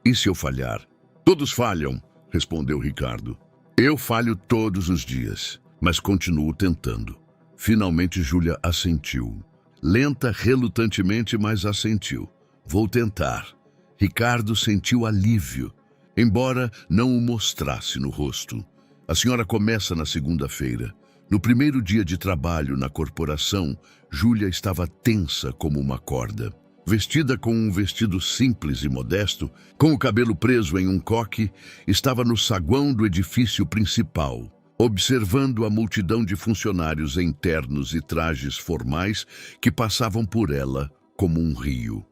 E se eu falhar? Todos falham, respondeu Ricardo. Eu falho todos os dias, mas continuo tentando. Finalmente Júlia assentiu. Lenta, relutantemente, mas assentiu. Vou tentar. Ricardo sentiu alívio, embora não o mostrasse no rosto. A senhora começa na segunda-feira. No primeiro dia de trabalho na corporação, Júlia estava tensa como uma corda. Vestida com um vestido simples e modesto, com o cabelo preso em um coque, estava no saguão do edifício principal, observando a multidão de funcionários em ternos e trajes formais que passavam por ela como um rio.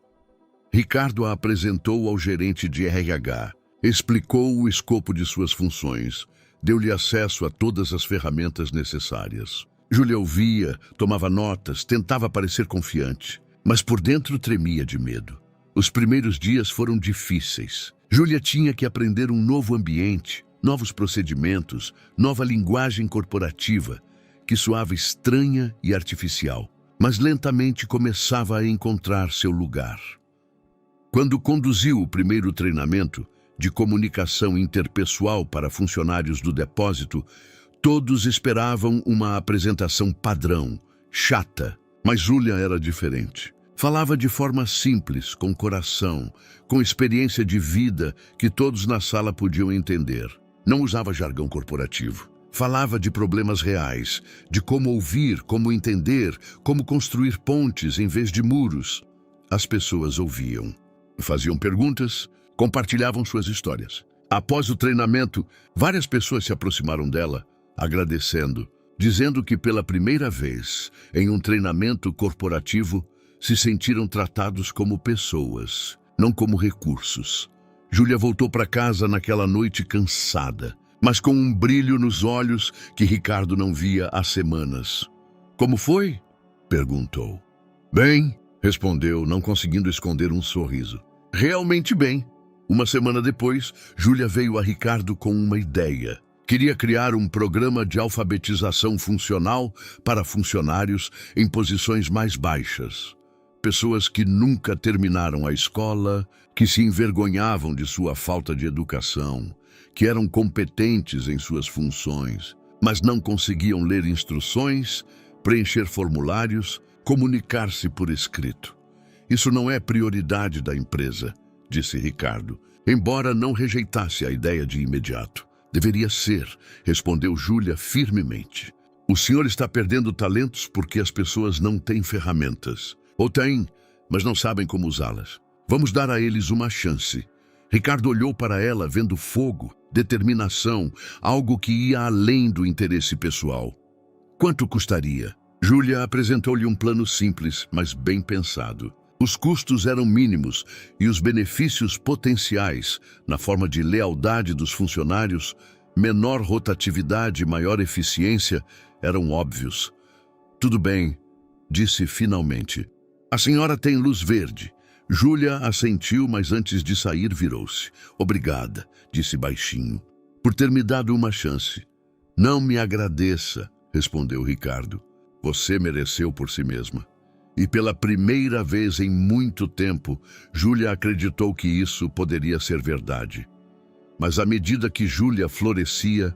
Ricardo a apresentou ao gerente de RH, explicou o escopo de suas funções, deu-lhe acesso a todas as ferramentas necessárias. Júlia ouvia, tomava notas, tentava parecer confiante, mas por dentro tremia de medo. Os primeiros dias foram difíceis. Júlia tinha que aprender um novo ambiente, novos procedimentos, nova linguagem corporativa, que soava estranha e artificial, mas lentamente começava a encontrar seu lugar. Quando conduziu o primeiro treinamento de comunicação interpessoal para funcionários do depósito, todos esperavam uma apresentação padrão, chata, mas Júlia era diferente. Falava de forma simples, com coração, com experiência de vida que todos na sala podiam entender. Não usava jargão corporativo. Falava de problemas reais, de como ouvir, como entender, como construir pontes em vez de muros. As pessoas ouviam, faziam perguntas, compartilhavam suas histórias. Após o treinamento, várias pessoas se aproximaram dela, agradecendo, dizendo que pela primeira vez, em um treinamento corporativo, se sentiram tratados como pessoas, não como recursos. Júlia voltou para casa naquela noite cansada, mas com um brilho nos olhos que Ricardo não via há semanas. Como foi? Perguntou. Bem, respondeu, não conseguindo esconder um sorriso. Realmente bem. Uma semana depois, Júlia veio a Ricardo com uma ideia. Queria criar um programa de alfabetização funcional para funcionários em posições mais baixas. Pessoas que nunca terminaram a escola, que se envergonhavam de sua falta de educação, que eram competentes em suas funções, mas não conseguiam ler instruções, preencher formulários, comunicar-se por escrito. Isso não é prioridade da empresa, disse Ricardo, embora não rejeitasse a ideia de imediato. Deveria ser, respondeu Júlia firmemente. O senhor está perdendo talentos porque as pessoas não têm ferramentas. Ou têm, mas não sabem como usá-las. Vamos dar a eles uma chance. Ricardo olhou para ela, vendo fogo, determinação, algo que ia além do interesse pessoal. Quanto custaria? Júlia apresentou-lhe um plano simples, mas bem pensado. Os custos eram mínimos e os benefícios potenciais, na forma de lealdade dos funcionários, menor rotatividade e maior eficiência, eram óbvios. Tudo bem, disse finalmente. A senhora tem luz verde. Júlia assentiu, mas antes de sair virou-se. Obrigada, disse baixinho, por ter me dado uma chance. Não me agradeça, respondeu Ricardo. Você mereceu por si mesma. E pela primeira vez em muito tempo, Júlia acreditou que isso poderia ser verdade. Mas à medida que Júlia florescia,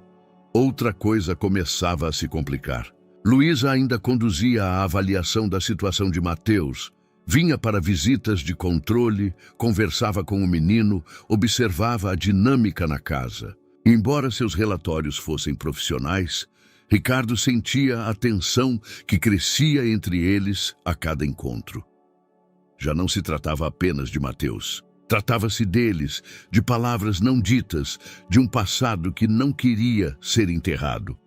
outra coisa começava a se complicar. Luísa ainda conduzia a avaliação da situação de Mateus, vinha para visitas de controle, conversava com o menino, observava a dinâmica na casa. Embora seus relatórios fossem profissionais, Ricardo sentia a tensão que crescia entre eles a cada encontro. Já não se tratava apenas de Mateus. Tratava-se deles, de palavras não ditas, de um passado que não queria ser enterrado.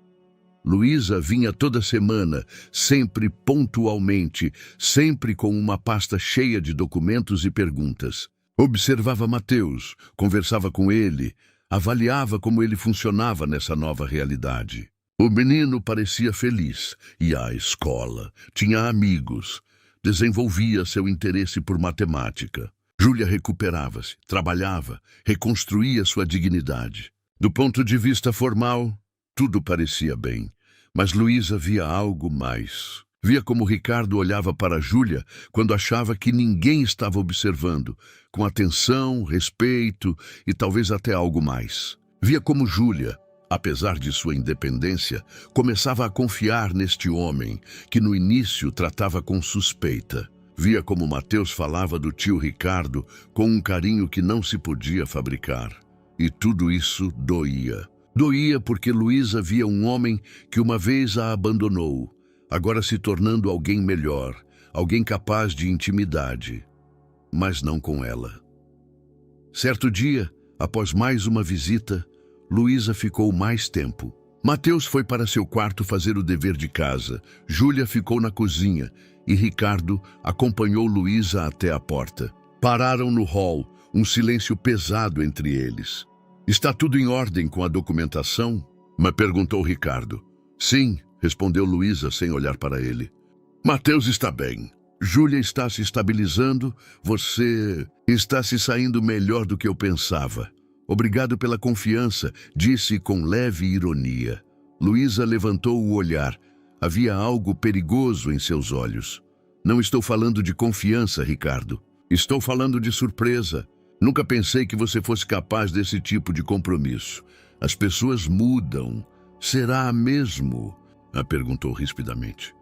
Luísa vinha toda semana, sempre pontualmente, sempre com uma pasta cheia de documentos e perguntas. Observava Mateus, conversava com ele, avaliava como ele funcionava nessa nova realidade. O menino parecia feliz, ia à escola, tinha amigos, desenvolvia seu interesse por matemática. Júlia recuperava-se, trabalhava, reconstruía sua dignidade. Do ponto de vista formal, tudo parecia bem, mas Luísa via algo mais. Via como Ricardo olhava para Júlia quando achava que ninguém estava observando, com atenção, respeito e talvez até algo mais. Via como Júlia, apesar de sua independência, começava a confiar neste homem, que no início tratava com suspeita. Via como Mateus falava do tio Ricardo com um carinho que não se podia fabricar. E tudo isso doía. Doía porque Luísa via um homem que uma vez a abandonou, agora se tornando alguém melhor, alguém capaz de intimidade, mas não com ela. Certo dia, após mais uma visita, Luísa ficou mais tempo. Mateus foi para seu quarto fazer o dever de casa, Júlia ficou na cozinha e Ricardo acompanhou Luísa até a porta. Pararam no hall, um silêncio pesado entre eles. Está tudo em ordem com a documentação? Me perguntou Ricardo. Sim, respondeu Luísa sem olhar para ele. Mateus está bem. Júlia está se estabilizando. Você está se saindo melhor do que eu pensava. Obrigado pela confiança, disse com leve ironia. Luísa levantou o olhar. Havia algo perigoso em seus olhos. Não estou falando de confiança, Ricardo. Estou falando de surpresa. Nunca pensei que você fosse capaz desse tipo de compromisso. As pessoas mudam. Será mesmo? Ela perguntou rispidamente.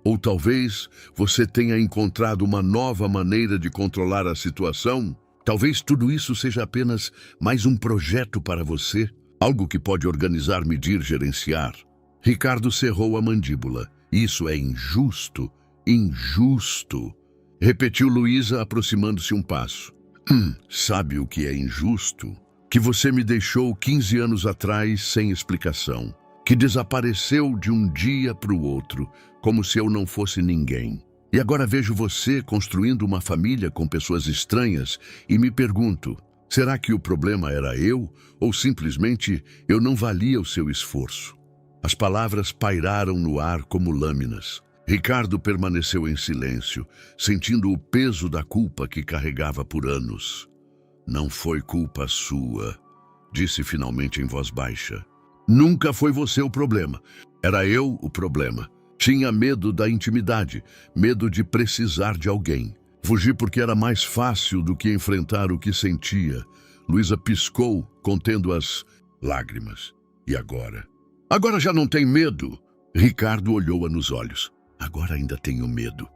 Ou talvez você tenha encontrado uma nova maneira de controlar a situação? Talvez tudo isso seja apenas mais um projeto para você? Algo que pode organizar, medir, gerenciar? Ricardo cerrou a mandíbula. Isso é injusto. Injusto. Repetiu Luísa, aproximando-se um passo. Sabe o que é injusto? Que você me deixou 15 anos atrás sem explicação. Que desapareceu de um dia para o outro, como se eu não fosse ninguém. E agora vejo você construindo uma família com pessoas estranhas e me pergunto, será que o problema era eu ou simplesmente eu não valia o seu esforço? As palavras pairaram no ar como lâminas. Ricardo permaneceu em silêncio, sentindo o peso da culpa que carregava por anos. Não foi culpa sua, disse finalmente em voz baixa. Nunca foi você o problema. Era eu o problema. Tinha medo da intimidade, medo de precisar de alguém. Fugi porque era mais fácil do que enfrentar o que sentia. Luísa piscou, contendo as lágrimas. E agora? Agora já não tem medo? Ricardo olhou-a nos olhos. Agora ainda tenho medo.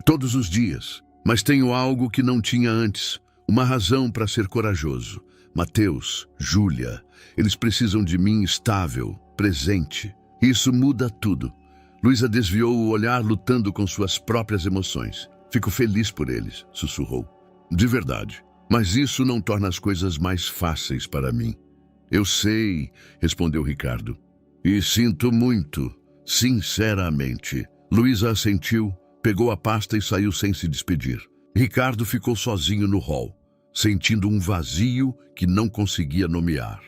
Todos os dias. Mas tenho algo que não tinha antes. Uma razão para ser corajoso. Mateus, Júlia, eles precisam de mim estável, presente. Isso muda tudo. Luísa desviou o olhar, lutando com suas próprias emoções. Fico feliz por eles, sussurrou. De verdade. Mas isso não torna as coisas mais fáceis para mim. Eu sei, respondeu Ricardo. E sinto muito, sinceramente. Luísa assentiu, pegou a pasta e saiu sem se despedir. Ricardo ficou sozinho no hall, sentindo um vazio que não conseguia nomear.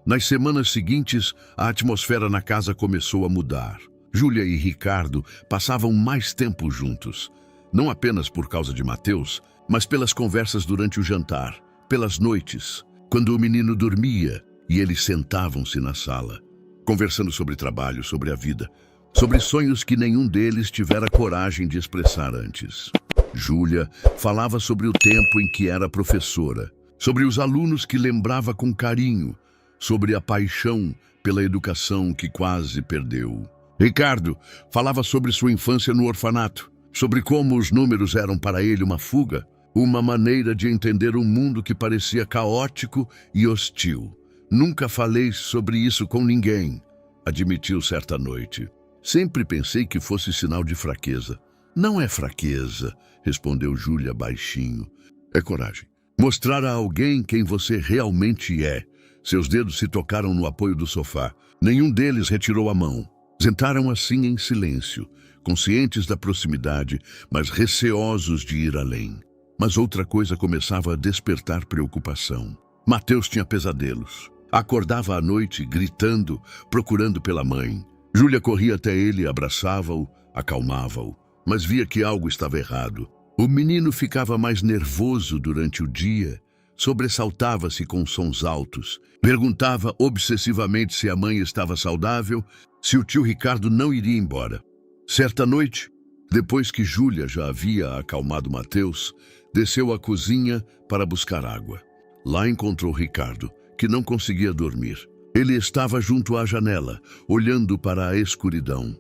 Nas semanas seguintes, a atmosfera na casa começou a mudar. Júlia e Ricardo passavam mais tempo juntos, não apenas por causa de Mateus, mas pelas conversas durante o jantar, pelas noites, quando o menino dormia e eles sentavam-se na sala, conversando sobre trabalho, sobre a vida. sobre sonhos que nenhum deles tivera coragem de expressar antes. Júlia falava sobre o tempo em que era professora, sobre os alunos que lembrava com carinho, sobre a paixão pela educação que quase perdeu. Ricardo falava sobre sua infância no orfanato, sobre como os números eram para ele uma fuga, uma maneira de entender um mundo que parecia caótico e hostil. Nunca falei sobre isso com ninguém, admitiu certa noite. Sempre pensei que fosse sinal de fraqueza. Não é fraqueza, respondeu Júlia baixinho. É coragem. Mostrar a alguém quem você realmente é. Seus dedos se tocaram no apoio do sofá. Nenhum deles retirou a mão. Sentaram assim em silêncio, conscientes da proximidade, mas receosos de ir além. Mas outra coisa começava a despertar preocupação. Mateus tinha pesadelos. Acordava à noite, gritando, procurando pela mãe. Júlia corria até ele, abraçava-o, acalmava-o, mas via que algo estava errado. O menino ficava mais nervoso durante o dia, sobressaltava-se com sons altos, perguntava obsessivamente se a mãe estava saudável, se o tio Ricardo não iria embora. Certa noite, depois que Júlia já havia acalmado Mateus, desceu à cozinha para buscar água. Lá encontrou Ricardo, que não conseguia dormir. Ele estava junto à janela, olhando para a escuridão.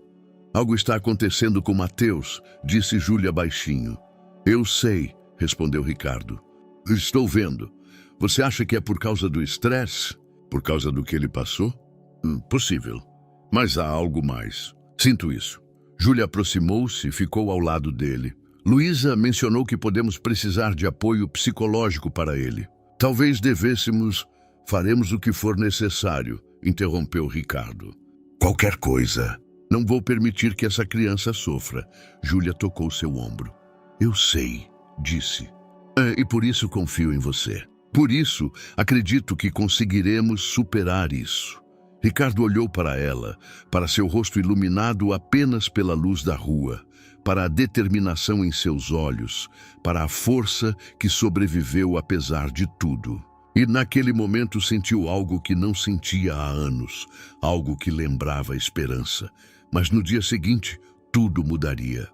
Algo está acontecendo com Mateus, disse Júlia baixinho. Eu sei, respondeu Ricardo. Estou vendo. Você acha que é por causa do estresse? Por causa do que ele passou? Possível. Mas há algo mais. Sinto isso. Júlia aproximou-se e ficou ao lado dele. Luísa mencionou que podemos precisar de apoio psicológico para ele. Talvez devêssemos... Faremos o que for necessário, interrompeu Ricardo. Qualquer coisa. Não vou permitir que essa criança sofra. Júlia tocou seu ombro. Eu sei, disse. E por isso confio em você. Por isso, acredito que conseguiremos superar isso. Ricardo olhou para ela, para seu rosto iluminado apenas pela luz da rua, para a determinação em seus olhos, para a força que sobreviveu apesar de tudo. E naquele momento sentiu algo que não sentia há anos, algo que lembrava a esperança. Mas no dia seguinte, tudo mudaria.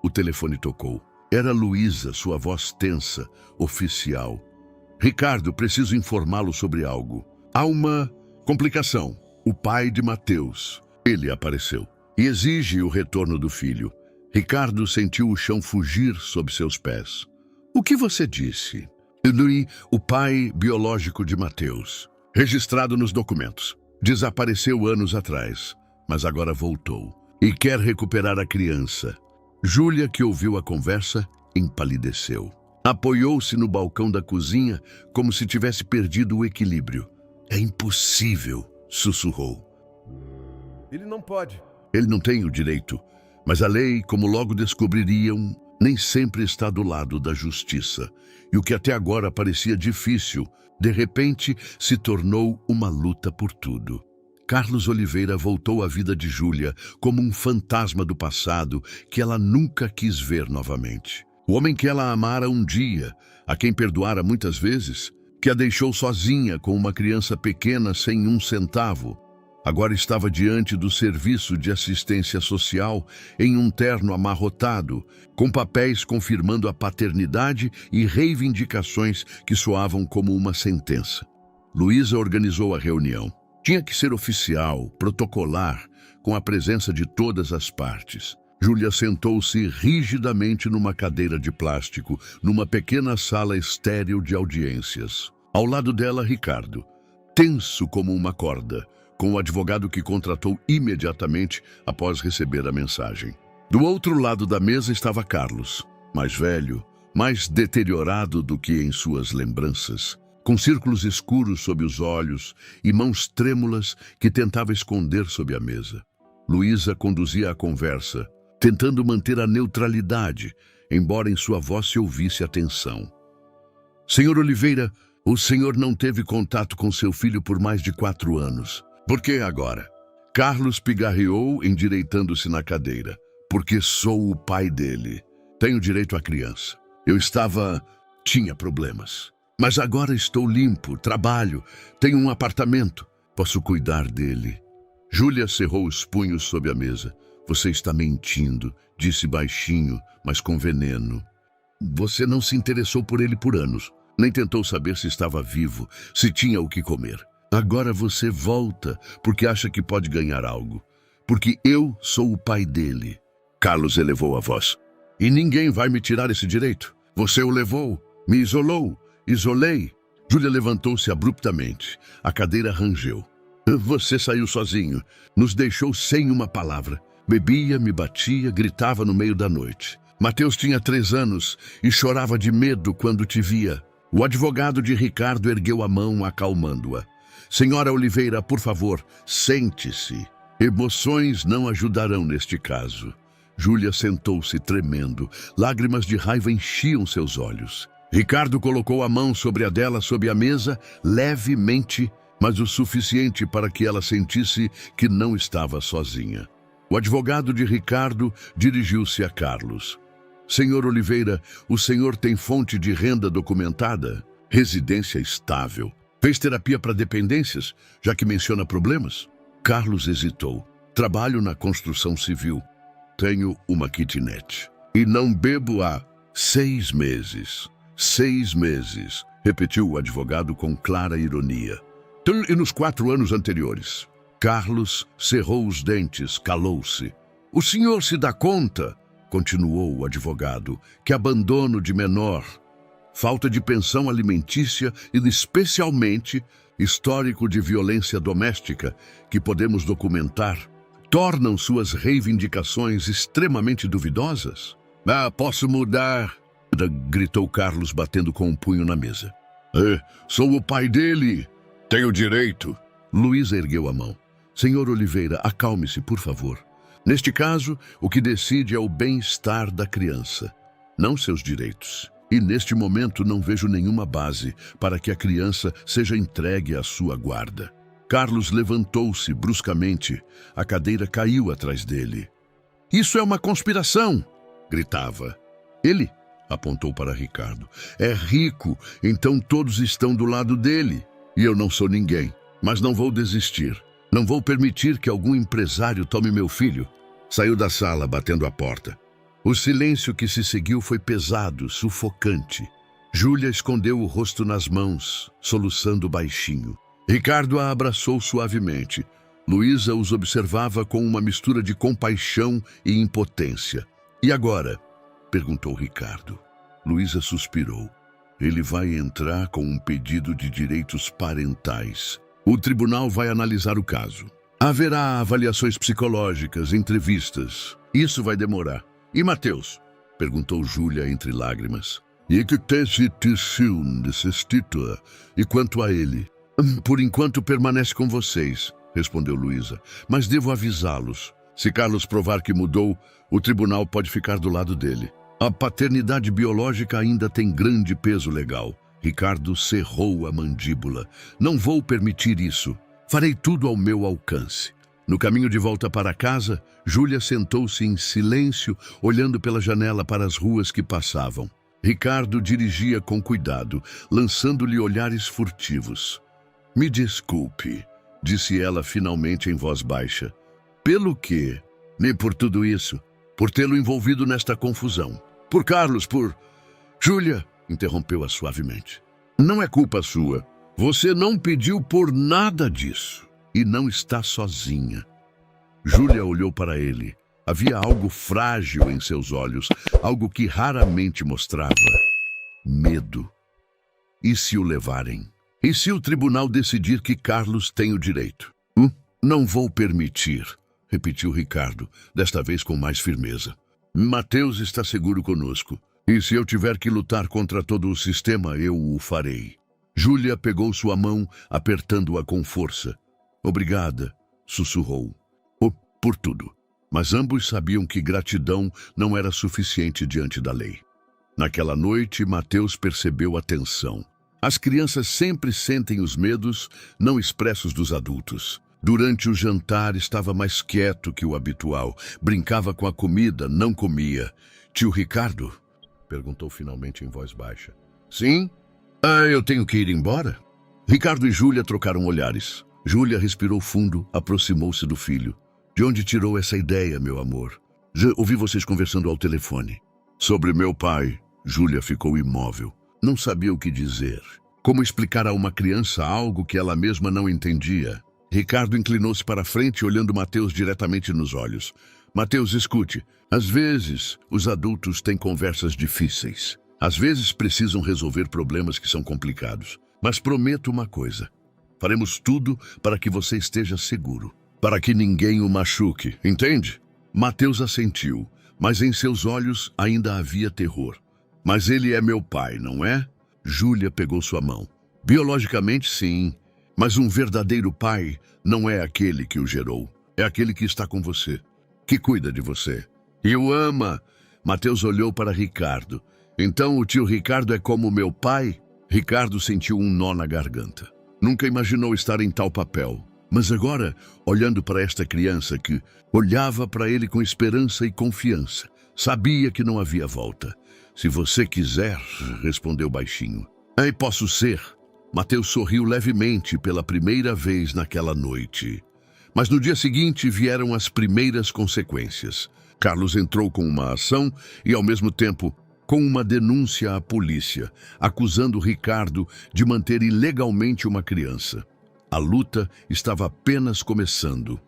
O telefone tocou. Era Luísa, sua voz tensa, oficial. Ricardo, preciso informá-lo sobre algo. Há uma complicação. O pai de Mateus. Ele apareceu e exige o retorno do filho. Ricardo sentiu o chão fugir sob seus pés. O que você disse? Louis, o pai biológico de Mateus, registrado nos documentos. Desapareceu anos atrás, mas agora voltou e quer recuperar a criança. Júlia, que ouviu a conversa, empalideceu. Apoiou-se no balcão da cozinha como se tivesse perdido o equilíbrio. É impossível, sussurrou. Ele não pode. Ele não tem o direito, mas a lei, como logo descobririam, nem sempre está do lado da justiça. E o que até agora parecia difícil, de repente se tornou uma luta por tudo. Carlos Oliveira voltou à vida de Júlia como um fantasma do passado que ela nunca quis ver novamente. O homem que ela amara um dia, a quem perdoara muitas vezes, que a deixou sozinha com uma criança pequena sem um centavo, agora estava diante do serviço de assistência social em um terno amarrotado, com papéis confirmando a paternidade e reivindicações que soavam como uma sentença. Luísa organizou a reunião. Tinha que ser oficial, protocolar, com a presença de todas as partes. Júlia sentou-se rigidamente numa cadeira de plástico, numa pequena sala estéril de audiências. Ao lado dela, Ricardo, tenso como uma corda, com o advogado que contratou imediatamente após receber a mensagem. Do outro lado da mesa estava Carlos, mais velho, mais deteriorado do que em suas lembranças, com círculos escuros sob os olhos e mãos trêmulas que tentava esconder sob a mesa. Luísa conduzia a conversa, tentando manter a neutralidade, embora em sua voz se ouvisse a tensão. Senhor Oliveira, o senhor não teve contato com seu filho por mais de 4 anos. Por que agora? Carlos pigarreou, endireitando-se na cadeira. Porque sou o pai dele. Tenho direito à criança. Tinha problemas. Mas agora estou limpo, trabalho, tenho um apartamento. Posso cuidar dele. Júlia cerrou os punhos sob a mesa. Você está mentindo, disse baixinho, mas com veneno. Você não se interessou por ele por anos, nem tentou saber se estava vivo, se tinha o que comer. Agora você volta porque acha que pode ganhar algo. Porque eu sou o pai dele. Carlos elevou a voz. E ninguém vai me tirar esse direito. Você o levou, me isolou, isolei. Júlia levantou-se abruptamente. A cadeira rangeu. Você saiu sozinho, nos deixou sem uma palavra. Bebia, me batia, gritava no meio da noite. Mateus tinha 3 anos e chorava de medo quando te via. O advogado de Ricardo ergueu a mão, acalmando-a. Senhora Oliveira, por favor, sente-se. Emoções não ajudarão neste caso. Júlia sentou-se tremendo. Lágrimas de raiva enchiam seus olhos. Ricardo colocou a mão sobre a dela sob a mesa, levemente, mas o suficiente para que ela sentisse que não estava sozinha. O advogado de Ricardo dirigiu-se a Carlos. Senhor Oliveira, o senhor tem fonte de renda documentada? Residência estável. Fez terapia para dependências, já que menciona problemas? Carlos hesitou. Trabalho na construção civil. Tenho uma kitnet. E não bebo há 6 meses. 6 meses, repetiu o advogado com clara ironia. E nos 4 anos anteriores? Carlos cerrou os dentes, calou-se. O senhor se dá conta, continuou o advogado, que abandono de menor, falta de pensão alimentícia e, especialmente, histórico de violência doméstica, que podemos documentar, tornam suas reivindicações extremamente duvidosas? Posso mudar, gritou Carlos, batendo com um punho na mesa. Sou o pai dele. Tenho direito. Luísa ergueu a mão. Senhor Oliveira, acalme-se, por favor. Neste caso, o que decide é o bem-estar da criança, não seus direitos. E neste momento não vejo nenhuma base para que a criança seja entregue à sua guarda. Carlos levantou-se bruscamente. A cadeira caiu atrás dele. Isso é uma conspiração! Gritava. Ele apontou para Ricardo. É rico, então todos estão do lado dele. E eu não sou ninguém, mas não vou desistir. Não vou permitir que algum empresário tome meu filho. Saiu da sala, batendo a porta. O silêncio que se seguiu foi pesado, sufocante. Júlia escondeu o rosto nas mãos, soluçando baixinho. Ricardo a abraçou suavemente. Luísa os observava com uma mistura de compaixão e impotência. E agora? Perguntou Ricardo. Luísa suspirou. Ele vai entrar com um pedido de direitos parentais. O tribunal vai analisar o caso. Haverá avaliações psicológicas, entrevistas. Isso vai demorar. E Mateus? Perguntou Júlia entre lágrimas. E que tese desestitua? E quanto a ele? Por enquanto permanece com vocês, respondeu Luísa. Mas devo avisá-los. Se Carlos provar que mudou, o tribunal pode ficar do lado dele. A paternidade biológica ainda tem grande peso legal. Ricardo cerrou a mandíbula. Não vou permitir isso. Farei tudo ao meu alcance. No caminho de volta para casa, Júlia sentou-se em silêncio, olhando pela janela para as ruas que passavam. Ricardo dirigia com cuidado, lançando-lhe olhares furtivos. Me desculpe, disse ela finalmente em voz baixa. Pelo quê? Nem por tudo isso. Por tê-lo envolvido nesta confusão. Por Carlos, por... Júlia, interrompeu-a suavemente. Não é culpa sua. Você não pediu por nada disso. E não está sozinha. Júlia olhou para ele. Havia algo frágil em seus olhos, algo que raramente mostrava. Medo. E se o levarem? E se o tribunal decidir que Carlos tem o direito? Não vou permitir, repetiu Ricardo, desta vez com mais firmeza. Mateus está seguro conosco. E se eu tiver que lutar contra todo o sistema, eu o farei. Júlia pegou sua mão, apertando-a com força. Obrigada, sussurrou. Por tudo. Mas ambos sabiam que gratidão não era suficiente diante da lei. Naquela noite, Mateus percebeu a tensão. As crianças sempre sentem os medos não expressos dos adultos. Durante o jantar, estava mais quieto que o habitual. Brincava com a comida, não comia. Tio Ricardo? Perguntou finalmente em voz baixa. Sim? Eu tenho que ir embora? Ricardo e Júlia trocaram olhares. Júlia respirou fundo, aproximou-se do filho. De onde tirou essa ideia, meu amor? Já ouvi vocês conversando ao telefone. Sobre meu pai. Júlia ficou imóvel. Não sabia o que dizer. Como explicar a uma criança algo que ela mesma não entendia? Ricardo inclinou-se para frente, olhando Mateus diretamente nos olhos. Mateus, escute. Às vezes, os adultos têm conversas difíceis. Às vezes, precisam resolver problemas que são complicados. Mas prometo uma coisa. Faremos tudo para que você esteja seguro. Para que ninguém o machuque, entende? Mateus assentiu, mas em seus olhos ainda havia terror. Mas ele é meu pai, não é? Júlia pegou sua mão. Biologicamente, sim. Mas um verdadeiro pai não é aquele que o gerou. É aquele que está com você, que cuida de você. E o ama. Mateus olhou para Ricardo. Então o tio Ricardo é como meu pai? Ricardo sentiu um nó na garganta. Nunca imaginou estar em tal papel. Mas agora, olhando para esta criança que olhava para ele com esperança e confiança, sabia que não havia volta. Se você quiser, respondeu baixinho. Posso ser. Mateus sorriu levemente pela primeira vez naquela noite. Mas no dia seguinte vieram as primeiras consequências. Carlos entrou com uma ação e, ao mesmo tempo, com uma denúncia à polícia, acusando Ricardo de manter ilegalmente uma criança. A luta estava apenas começando.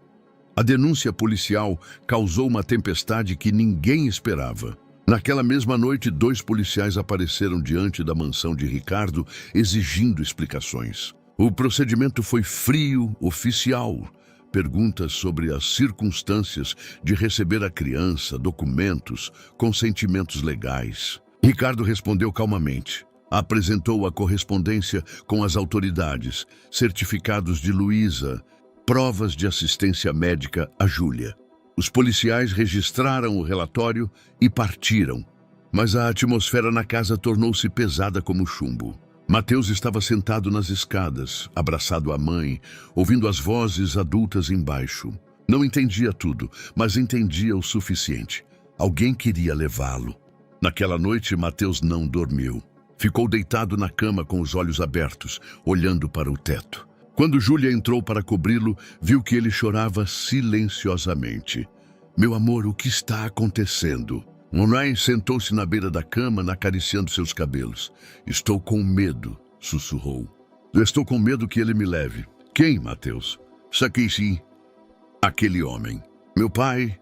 A denúncia policial causou uma tempestade que ninguém esperava. Naquela mesma noite, 2 policiais apareceram diante da mansão de Ricardo, exigindo explicações. O procedimento foi frio, oficial. Perguntas sobre as circunstâncias de receber a criança, documentos, consentimentos legais. Ricardo respondeu calmamente. Apresentou a correspondência com as autoridades, certificados de Luísa, provas de assistência médica a Júlia. Os policiais registraram o relatório e partiram, mas a atmosfera na casa tornou-se pesada como chumbo. Mateus estava sentado nas escadas, abraçado à mãe, ouvindo as vozes adultas embaixo. Não entendia tudo, mas entendia o suficiente. Alguém queria levá-lo. Naquela noite, Mateus não dormiu. Ficou deitado na cama com os olhos abertos, olhando para o teto. Quando Júlia entrou para cobri-lo, viu que ele chorava silenciosamente. Meu amor, o que está acontecendo? Monay sentou-se na beira da cama, acariciando seus cabelos. Estou com medo, sussurrou. Estou com medo que ele me leve. Quem, Mateus? Saquei sim. Aquele homem. Meu pai.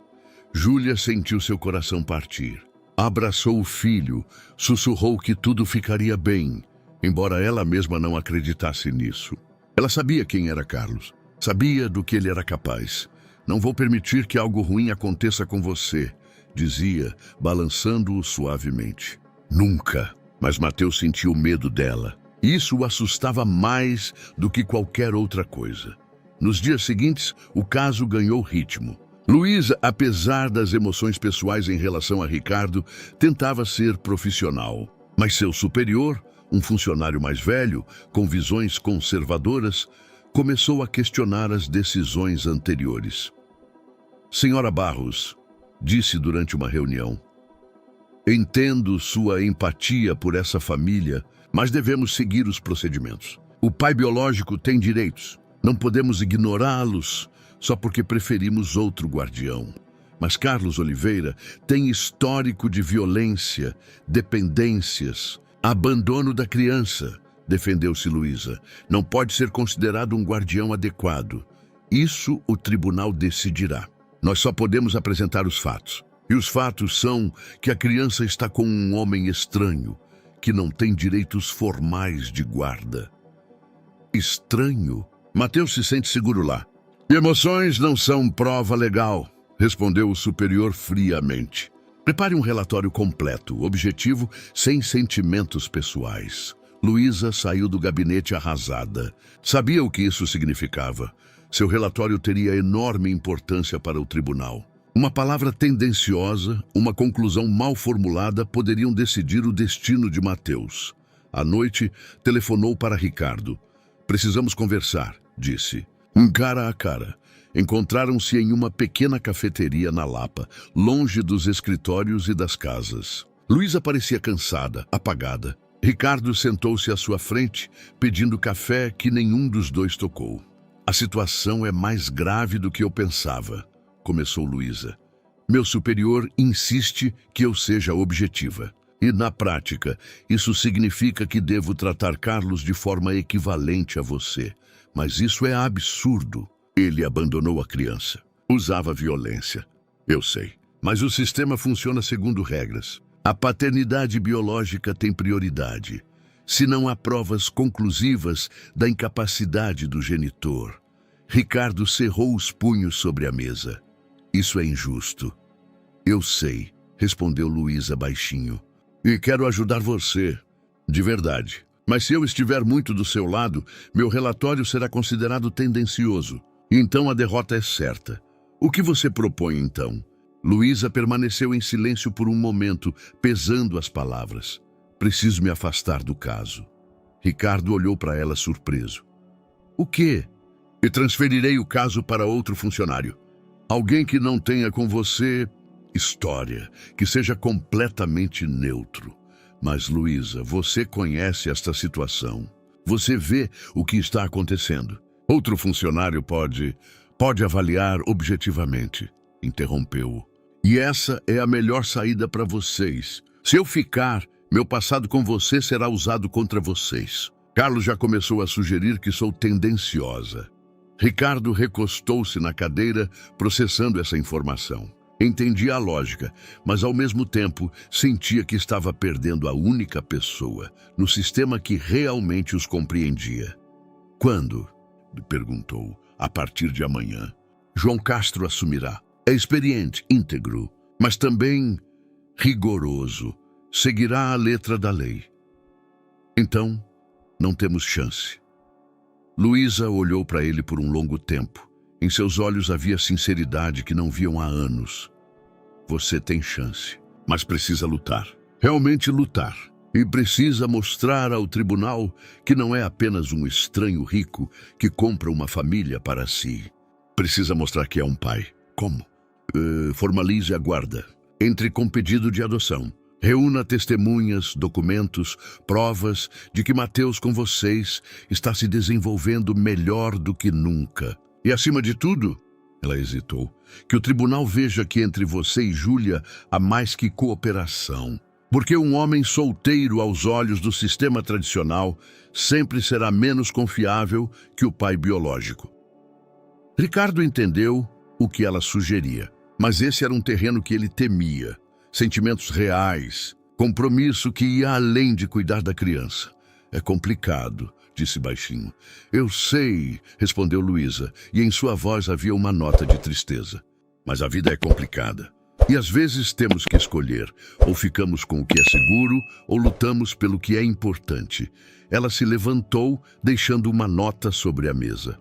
Júlia sentiu seu coração partir. Abraçou o filho, sussurrou que tudo ficaria bem, embora ela mesma não acreditasse nisso. Ela sabia quem era Carlos, sabia do que ele era capaz. Não vou permitir que algo ruim aconteça com você, dizia, balançando-o suavemente. Nunca. Mas Mateus sentiu medo dela. Isso o assustava mais do que qualquer outra coisa. Nos dias seguintes, o caso ganhou ritmo. Luísa, apesar das emoções pessoais em relação a Ricardo, tentava ser profissional. Mas seu superior, um funcionário mais velho, com visões conservadoras, começou a questionar as decisões anteriores. Senhora Barros, disse durante uma reunião, entendo sua empatia por essa família, mas devemos seguir os procedimentos. O pai biológico tem direitos. Não podemos ignorá-los só porque preferimos outro guardião. Mas Carlos Oliveira tem histórico de violência, dependências, abandono da criança, defendeu-se Luísa. Não pode ser considerado um guardião adequado. Isso o tribunal decidirá. Nós só podemos apresentar os fatos. E os fatos são que a criança está com um homem estranho, que não tem direitos formais de guarda. Estranho? Mateus se sente seguro lá. Emoções não são prova legal, respondeu o superior friamente. Prepare um relatório completo, objetivo, sem sentimentos pessoais. Luísa saiu do gabinete arrasada. Sabia o que isso significava. Seu relatório teria enorme importância para o tribunal. Uma palavra tendenciosa, uma conclusão mal formulada poderiam decidir o destino de Mateus. À noite, telefonou para Ricardo. Precisamos conversar, disse. Cara a cara. Encontraram-se em uma pequena cafeteria na Lapa, longe dos escritórios e das casas. Luísa parecia cansada, apagada. Ricardo sentou-se à sua frente, pedindo café que nenhum dos dois tocou. A situação é mais grave do que eu pensava, começou Luísa. Meu superior insiste que eu seja objetiva. E, na prática, isso significa que devo tratar Carlos de forma equivalente a você. Mas isso é absurdo. Ele abandonou a criança. Usava violência. Eu sei. Mas o sistema funciona segundo regras. A paternidade biológica tem prioridade. Se não há provas conclusivas da incapacidade do genitor. Ricardo cerrou os punhos sobre a mesa. Isso é injusto. Eu sei, respondeu Luísa baixinho. E quero ajudar você, de verdade. Mas se eu estiver muito do seu lado, meu relatório será considerado tendencioso. Então a derrota é certa. O que você propõe, então? Luísa permaneceu em silêncio por um momento, pesando as palavras. Preciso me afastar do caso. Ricardo olhou para ela surpreso. O quê? E transferirei o caso para outro funcionário. Alguém que não tenha com você história, que seja completamente neutro. Mas, Luísa, você conhece esta situação. Você vê o que está acontecendo. Outro funcionário pode avaliar objetivamente. Interrompeu-o. E essa é a melhor saída para vocês. Se eu ficar, meu passado com você será usado contra vocês. Carlos já começou a sugerir que sou tendenciosa. Ricardo recostou-se na cadeira, processando essa informação. Entendia a lógica, mas ao mesmo tempo sentia que estava perdendo a única pessoa no sistema que realmente os compreendia. Quando? Perguntou. A partir de amanhã. João Castro assumirá. É experiente, íntegro, mas também rigoroso. Seguirá a letra da lei. Então, não temos chance. Luísa olhou para ele por um longo tempo. Em seus olhos havia sinceridade que não viam há anos. Você tem chance, mas precisa lutar. Realmente lutar. E precisa mostrar ao tribunal que não é apenas um estranho rico que compra uma família para si. Precisa mostrar que é um pai. Como? Formalize a guarda. Entre com pedido de adoção. Reúna testemunhas, documentos, provas de que Mateus com vocês está se desenvolvendo melhor do que nunca. E acima de tudo, ela hesitou, que o tribunal veja que entre você e Júlia há mais que cooperação. Porque um homem solteiro aos olhos do sistema tradicional sempre será menos confiável que o pai biológico. Ricardo entendeu o que ela sugeria, mas esse era um terreno que ele temia. Sentimentos reais, compromisso que ia além de cuidar da criança. É complicado, disse baixinho. Eu sei, respondeu Luísa, e em sua voz havia uma nota de tristeza. Mas a vida é complicada. E às vezes temos que escolher, ou ficamos com o que é seguro, ou lutamos pelo que é importante. Ela se levantou, deixando uma nota sobre a mesa.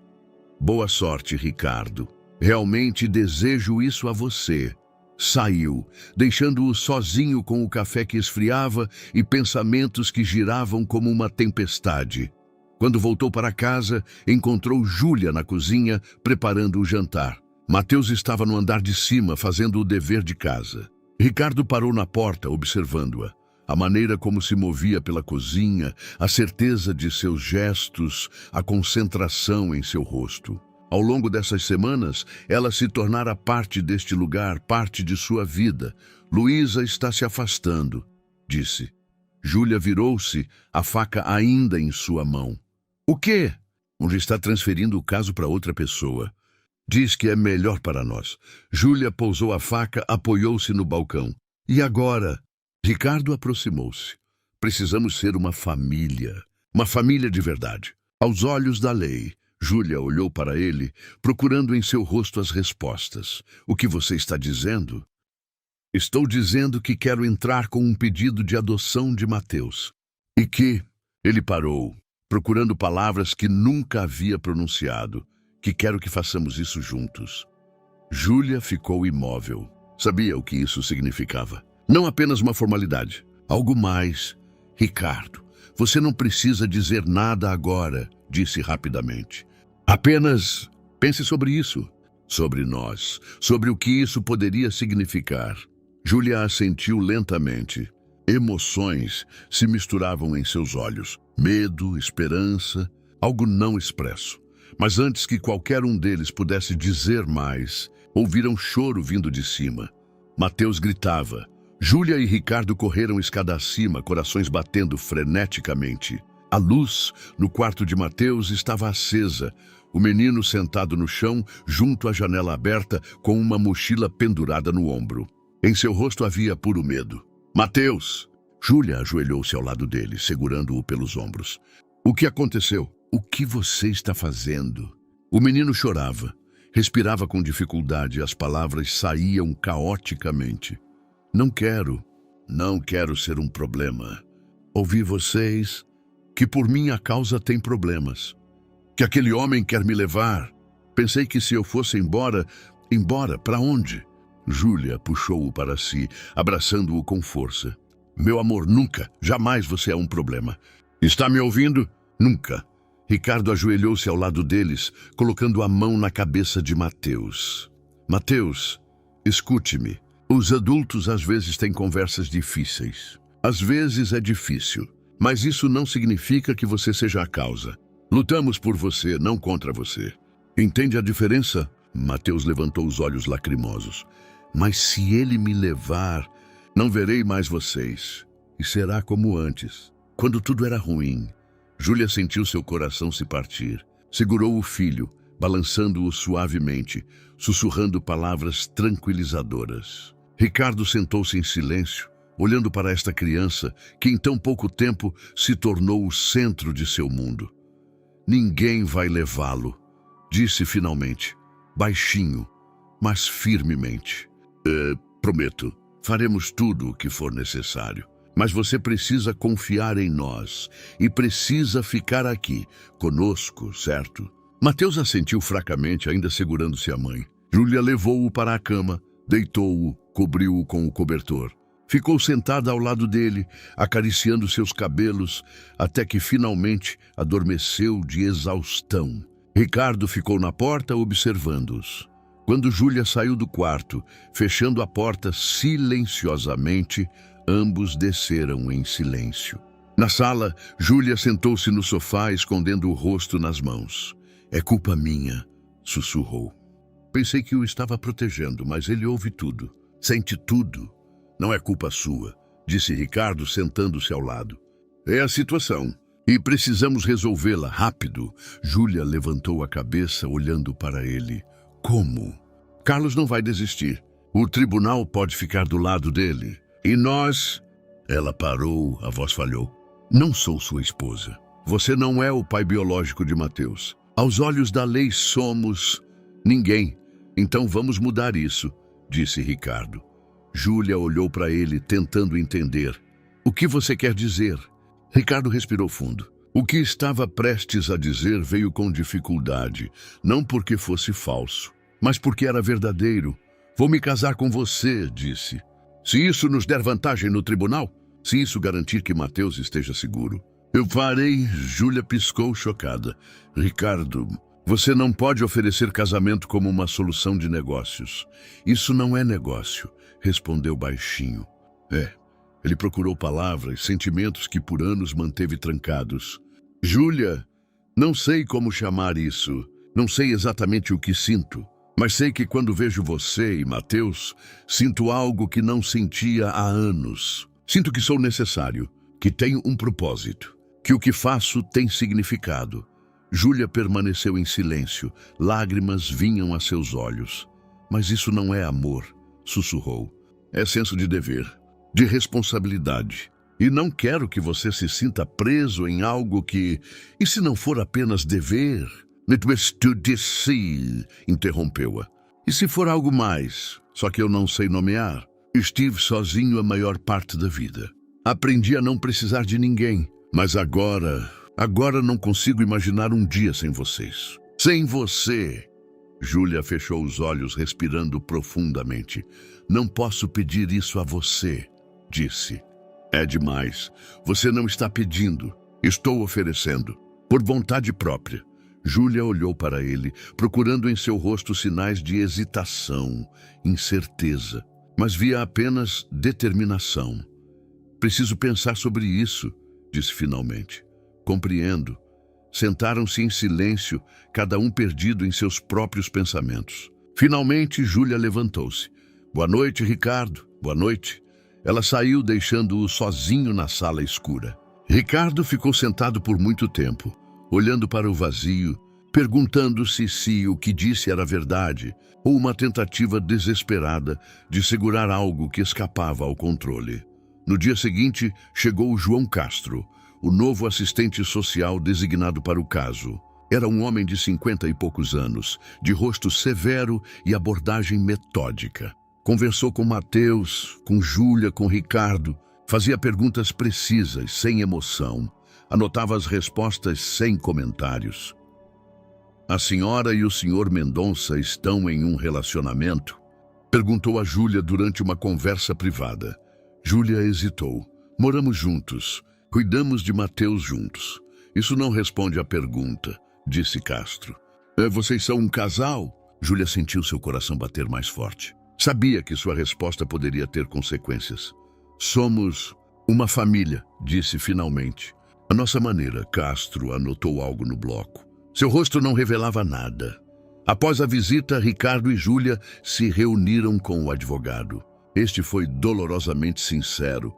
Boa sorte, Ricardo. Realmente desejo isso a você. Saiu, deixando-o sozinho com o café que esfriava e pensamentos que giravam como uma tempestade. Quando voltou para casa, encontrou Júlia na cozinha, preparando o jantar. Mateus estava no andar de cima, fazendo o dever de casa. Ricardo parou na porta, observando-a. A maneira como se movia pela cozinha, a certeza de seus gestos, a concentração em seu rosto. Ao longo dessas semanas, ela se tornara parte deste lugar, parte de sua vida. Luísa está se afastando, disse. Júlia virou-se, a faca ainda em sua mão. O quê? Onde está transferindo o caso para outra pessoa. Diz que é melhor para nós. Júlia pousou a faca, apoiou-se no balcão. E agora? Ricardo aproximou-se. Precisamos ser uma família de verdade. Aos olhos da lei. Júlia olhou para ele, procurando em seu rosto as respostas. O que você está dizendo? Estou dizendo que quero entrar com um pedido de adoção de Mateus. E que... Ele parou, procurando palavras que nunca havia pronunciado. Que quero que façamos isso juntos. Júlia ficou imóvel. Sabia o que isso significava. Não apenas uma formalidade. Algo mais. Ricardo, você não precisa dizer nada agora, disse rapidamente. Apenas pense sobre isso. Sobre nós. Sobre o que isso poderia significar. Júlia assentiu lentamente. Emoções se misturavam em seus olhos. Medo, esperança, algo não expresso. Mas antes que qualquer um deles pudesse dizer mais, ouviram choro vindo de cima. Mateus gritava. Júlia e Ricardo correram escada acima, corações batendo freneticamente. A luz no quarto de Mateus estava acesa. O menino sentado no chão, junto à janela aberta, com uma mochila pendurada no ombro. Em seu rosto havia puro medo. Mateus! Júlia ajoelhou-se ao lado dele, segurando-o pelos ombros. O que aconteceu? O que você está fazendo? O menino chorava. Respirava com dificuldade e as palavras saíam caoticamente. Não quero ser um problema. Ouvi vocês que por minha causa tem problemas. Que aquele homem quer me levar. Pensei que se eu fosse embora, para onde? Júlia puxou-o para si, abraçando-o com força. Meu amor, nunca, jamais você é um problema. Está me ouvindo? Nunca. Ricardo ajoelhou-se ao lado deles, colocando a mão na cabeça de Mateus. Mateus, escute-me. Os adultos às vezes têm conversas difíceis. Às vezes é difícil, mas isso não significa que você seja a causa. Lutamos por você, não contra você. Entende a diferença? Mateus levantou os olhos lacrimosos. Mas se ele me levar, não verei mais vocês. E será como antes, quando tudo era ruim. Júlia sentiu seu coração se partir. Segurou o filho, balançando-o suavemente, sussurrando palavras tranquilizadoras. Ricardo sentou-se em silêncio, olhando para esta criança que em tão pouco tempo se tornou o centro de seu mundo. Ninguém vai levá-lo, disse finalmente, baixinho, mas firmemente. Prometo, faremos tudo o que for necessário. Mas você precisa confiar em nós e precisa ficar aqui, conosco, certo? Mateus assentiu fracamente, ainda segurando-se a mãe. Júlia levou-o para a cama, deitou-o, cobriu-o com o cobertor. Ficou sentada ao lado dele, acariciando seus cabelos, até que finalmente adormeceu de exaustão. Ricardo ficou na porta observando-os. Quando Júlia saiu do quarto, fechando a porta silenciosamente, ambos desceram em silêncio. Na sala, Júlia sentou-se no sofá, escondendo o rosto nas mãos. É culpa minha, sussurrou. Pensei que o estava protegendo, mas ele ouve tudo, sente tudo. Não é culpa sua, disse Ricardo, sentando-se ao lado. É a situação, e precisamos resolvê-la rápido. Júlia levantou a cabeça, olhando para ele. Como? Carlos não vai desistir. O tribunal pode ficar do lado dele. E nós... Ela parou, a voz falhou. Não sou sua esposa. Você não é o pai biológico de Mateus. Aos olhos da lei somos... ninguém. Então vamos mudar isso, disse Ricardo. Júlia olhou para ele, tentando entender. O que você quer dizer? Ricardo respirou fundo. O que estava prestes a dizer veio com dificuldade, não porque fosse falso, mas porque era verdadeiro. Vou me casar com você, disse. Se isso nos der vantagem no tribunal, se isso garantir que Mateus esteja seguro. Eu farei, Júlia piscou chocada. Ricardo, você não pode oferecer casamento como uma solução de negócios. Isso não é negócio, respondeu baixinho. Ele procurou palavras, sentimentos que por anos manteve trancados. Júlia, não sei como chamar isso. Não sei exatamente o que sinto. Mas sei que quando vejo você e Mateus, sinto algo que não sentia há anos. Sinto que sou necessário, que tenho um propósito, que o que faço tem significado. Júlia permaneceu em silêncio, lágrimas vinham a seus olhos. Mas isso não é amor, sussurrou. É senso de dever, de responsabilidade. E não quero que você se sinta preso em algo que... E se não for apenas dever? It was to deceive, interrompeu-a. E se for algo mais, só que eu não sei nomear? Estive sozinho a maior parte da vida. Aprendi a não precisar de ninguém, mas agora não consigo imaginar um dia sem vocês. Sem você! Júlia fechou os olhos, respirando profundamente. Não posso pedir isso a você, disse. É demais. Você não está pedindo. Estou oferecendo. Por vontade própria. Júlia olhou para ele, procurando em seu rosto sinais de hesitação, incerteza, mas via apenas determinação. Preciso pensar sobre isso, disse finalmente. Compreendo. Sentaram-se em silêncio, cada um perdido em seus próprios pensamentos. Finalmente, Júlia levantou-se. Boa noite, Ricardo. Boa noite. Ela saiu, deixando-o sozinho na sala escura. Ricardo ficou sentado por muito tempo, olhando para o vazio, perguntando-se se o que disse era verdade ou uma tentativa desesperada de segurar algo que escapava ao controle. No dia seguinte, chegou João Castro, o novo assistente social designado para o caso. Era um homem de 50 e poucos anos, de rosto severo e abordagem metódica. Conversou com Mateus, com Júlia, com Ricardo, fazia perguntas precisas, sem emoção, anotava as respostas sem comentários. A senhora e o senhor Mendonça estão em um relacionamento? Perguntou a Júlia durante uma conversa privada. Júlia hesitou. Moramos juntos. Cuidamos de Mateus juntos. Isso não responde à pergunta, disse Castro. Vocês são um casal? Júlia sentiu seu coração bater mais forte. Sabia que sua resposta poderia ter consequências. Somos uma família, disse finalmente. À nossa maneira, Castro anotou algo no bloco. Seu rosto não revelava nada. Após a visita, Ricardo e Júlia se reuniram com o advogado. Este foi dolorosamente sincero.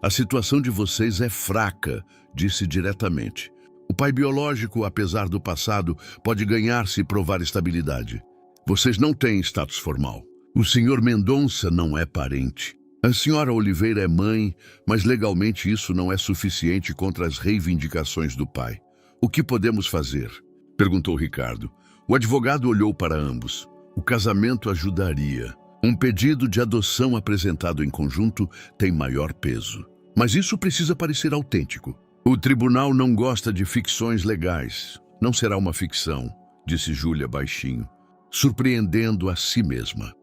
A situação de vocês é fraca, disse diretamente. O pai biológico, apesar do passado, pode ganhar se provar estabilidade. Vocês não têm status formal. O senhor Mendonça não é parente. A senhora Oliveira é mãe, mas legalmente isso não é suficiente contra as reivindicações do pai. O que podemos fazer? Perguntou Ricardo. O advogado olhou para ambos. O casamento ajudaria. Um pedido de adoção apresentado em conjunto tem maior peso. Mas isso precisa parecer autêntico. O tribunal não gosta de ficções legais. Não será uma ficção, disse Júlia baixinho, surpreendendo a si mesma.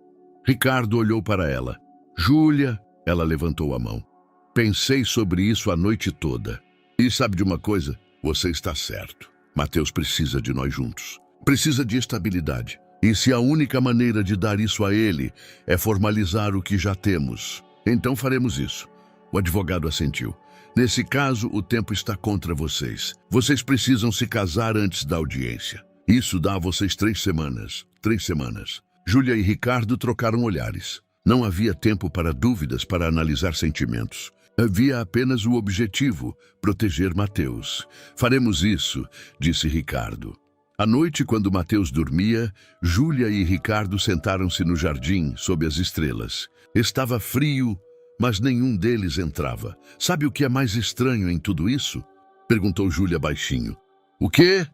Ricardo olhou para ela. Júlia, ela levantou a mão. Pensei sobre isso a noite toda. E sabe de uma coisa? Você está certo. Mateus precisa de nós juntos. Precisa de estabilidade. E se a única maneira de dar isso a ele é formalizar o que já temos, então faremos isso. O advogado assentiu. Nesse caso, o tempo está contra vocês. Vocês precisam se casar antes da audiência. Isso dá a vocês 3 semanas. 3 semanas. Júlia e Ricardo trocaram olhares. Não havia tempo para dúvidas, para analisar sentimentos. Havia apenas o objetivo, proteger Mateus. Faremos isso, disse Ricardo. À noite, quando Mateus dormia, Júlia e Ricardo sentaram-se no jardim, sob as estrelas. Estava frio, mas nenhum deles entrava. Sabe o que é mais estranho em tudo isso? Perguntou Júlia baixinho. O quê?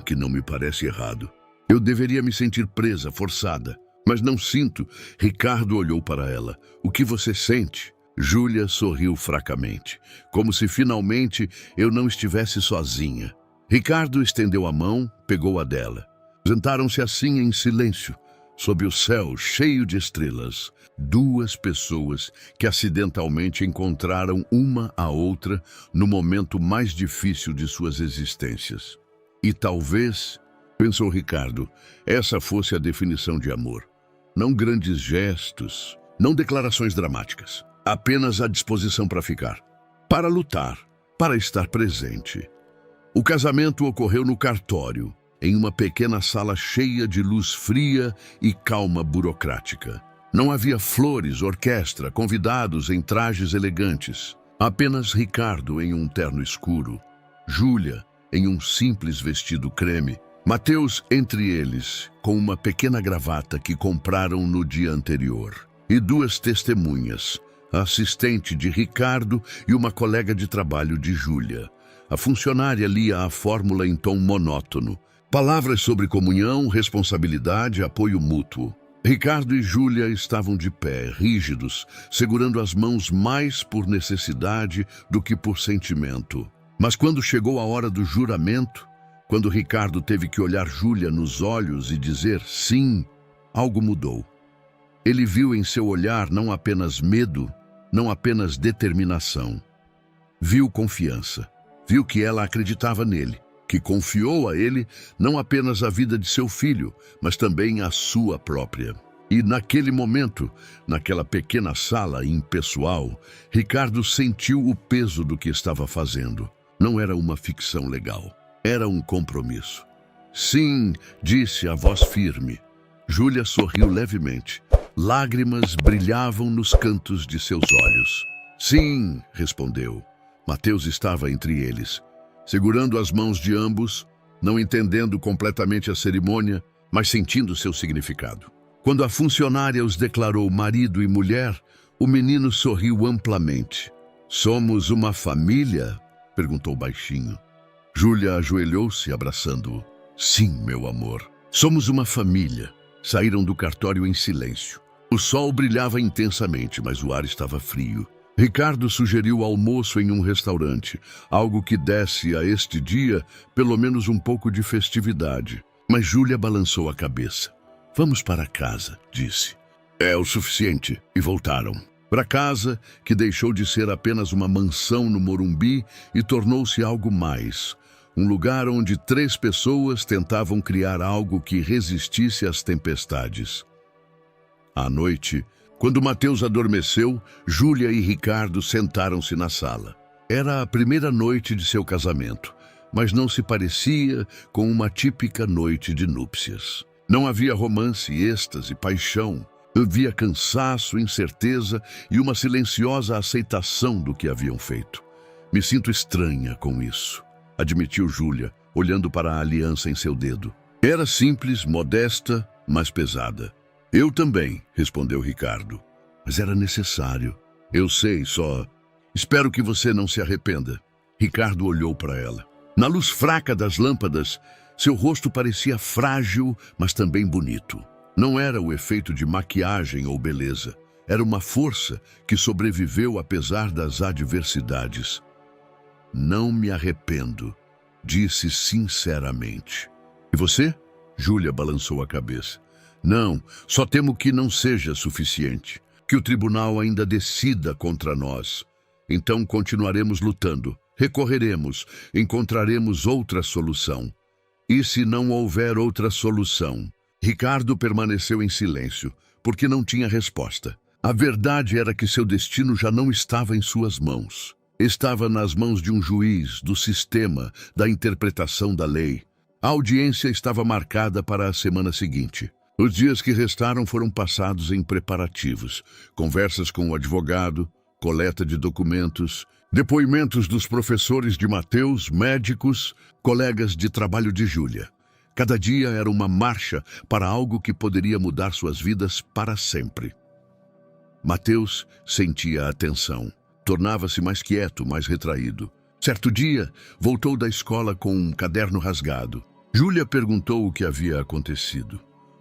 Que não me parece errado. Eu deveria me sentir presa, forçada. Mas não sinto. Ricardo olhou para ela. O que você sente? Júlia sorriu fracamente, como se finalmente eu não estivesse sozinha. Ricardo estendeu a mão, pegou a dela. Sentaram-se assim em silêncio, sob o céu cheio de estrelas. 2 pessoas que acidentalmente encontraram uma a outra no momento mais difícil de suas existências. E talvez, pensou Ricardo, essa fosse a definição de amor. Não grandes gestos, não declarações dramáticas. Apenas a disposição para ficar, para lutar, para estar presente. O casamento ocorreu no cartório, em uma pequena sala cheia de luz fria e calma burocrática. Não havia flores, orquestra, convidados em trajes elegantes. Apenas Ricardo em um terno escuro, Júlia em um simples vestido creme, Mateus entre eles, com uma pequena gravata que compraram no dia anterior, e 2 testemunhas, a assistente de Ricardo e uma colega de trabalho de Júlia. A funcionária lia a fórmula em tom monótono. Palavras sobre comunhão, responsabilidade, apoio mútuo. Ricardo e Júlia estavam de pé, rígidos, segurando as mãos mais por necessidade do que por sentimento. Mas quando chegou a hora do juramento, quando Ricardo teve que olhar Júlia nos olhos e dizer sim, algo mudou. Ele viu em seu olhar não apenas medo, não apenas determinação. Viu confiança. Viu que ela acreditava nele, que confiou a ele não apenas a vida de seu filho, mas também a sua própria. E naquele momento, naquela pequena sala impessoal, Ricardo sentiu o peso do que estava fazendo. Não era uma ficção legal. Era um compromisso. Sim, disse a voz firme. Júlia sorriu levemente. Lágrimas brilhavam nos cantos de seus olhos. Sim, respondeu. Mateus estava entre eles, segurando as mãos de ambos, não entendendo completamente a cerimônia, mas sentindo seu significado. Quando a funcionária os declarou marido e mulher, o menino sorriu amplamente. Somos uma família? Perguntou baixinho. Júlia ajoelhou-se, abraçando-o. Sim, meu amor. Somos uma família. Saíram do cartório em silêncio. O sol brilhava intensamente, mas o ar estava frio. Ricardo sugeriu almoço em um restaurante, algo que desse a este dia pelo menos um pouco de festividade. Mas Júlia balançou a cabeça. Vamos para casa, disse. É o suficiente. E voltaram. Para casa, que deixou de ser apenas uma mansão no Morumbi e tornou-se algo mais. Um lugar onde 3 pessoas tentavam criar algo que resistisse às tempestades. À noite, quando Mateus adormeceu, Júlia e Ricardo sentaram-se na sala. Era a primeira noite de seu casamento, mas não se parecia com uma típica noite de núpcias. Não havia romance, êxtase, paixão. Havia cansaço, incerteza e uma silenciosa aceitação do que haviam feito. Me sinto estranha com isso, admitiu Júlia, olhando para a aliança em seu dedo. Era simples, modesta, mas pesada. Eu também, respondeu Ricardo. Mas era necessário. Eu sei, só... Espero que você não se arrependa. Ricardo olhou para ela. Na luz fraca das lâmpadas, seu rosto parecia frágil, mas também bonito. Não era o efeito de maquiagem ou beleza. Era uma força que sobreviveu apesar das adversidades. Não me arrependo, disse sinceramente. E você? Júlia balançou a cabeça. Não, só temo que não seja suficiente. Que o tribunal ainda decida contra nós. Então continuaremos lutando. Recorreremos, encontraremos outra solução. E se não houver outra solução? Ricardo permaneceu em silêncio, porque não tinha resposta. A verdade era que seu destino já não estava em suas mãos. Estava nas mãos de um juiz, do sistema, da interpretação da lei. A audiência estava marcada para a semana seguinte. Os dias que restaram foram passados em preparativos, conversas com o advogado, coleta de documentos, depoimentos dos professores de Mateus, médicos, colegas de trabalho de Júlia. Cada dia era uma marcha para algo que poderia mudar suas vidas para sempre. Mateus sentia a tensão. Tornava-se mais quieto, mais retraído. Certo dia, voltou da escola com um caderno rasgado. Júlia perguntou o que havia acontecido.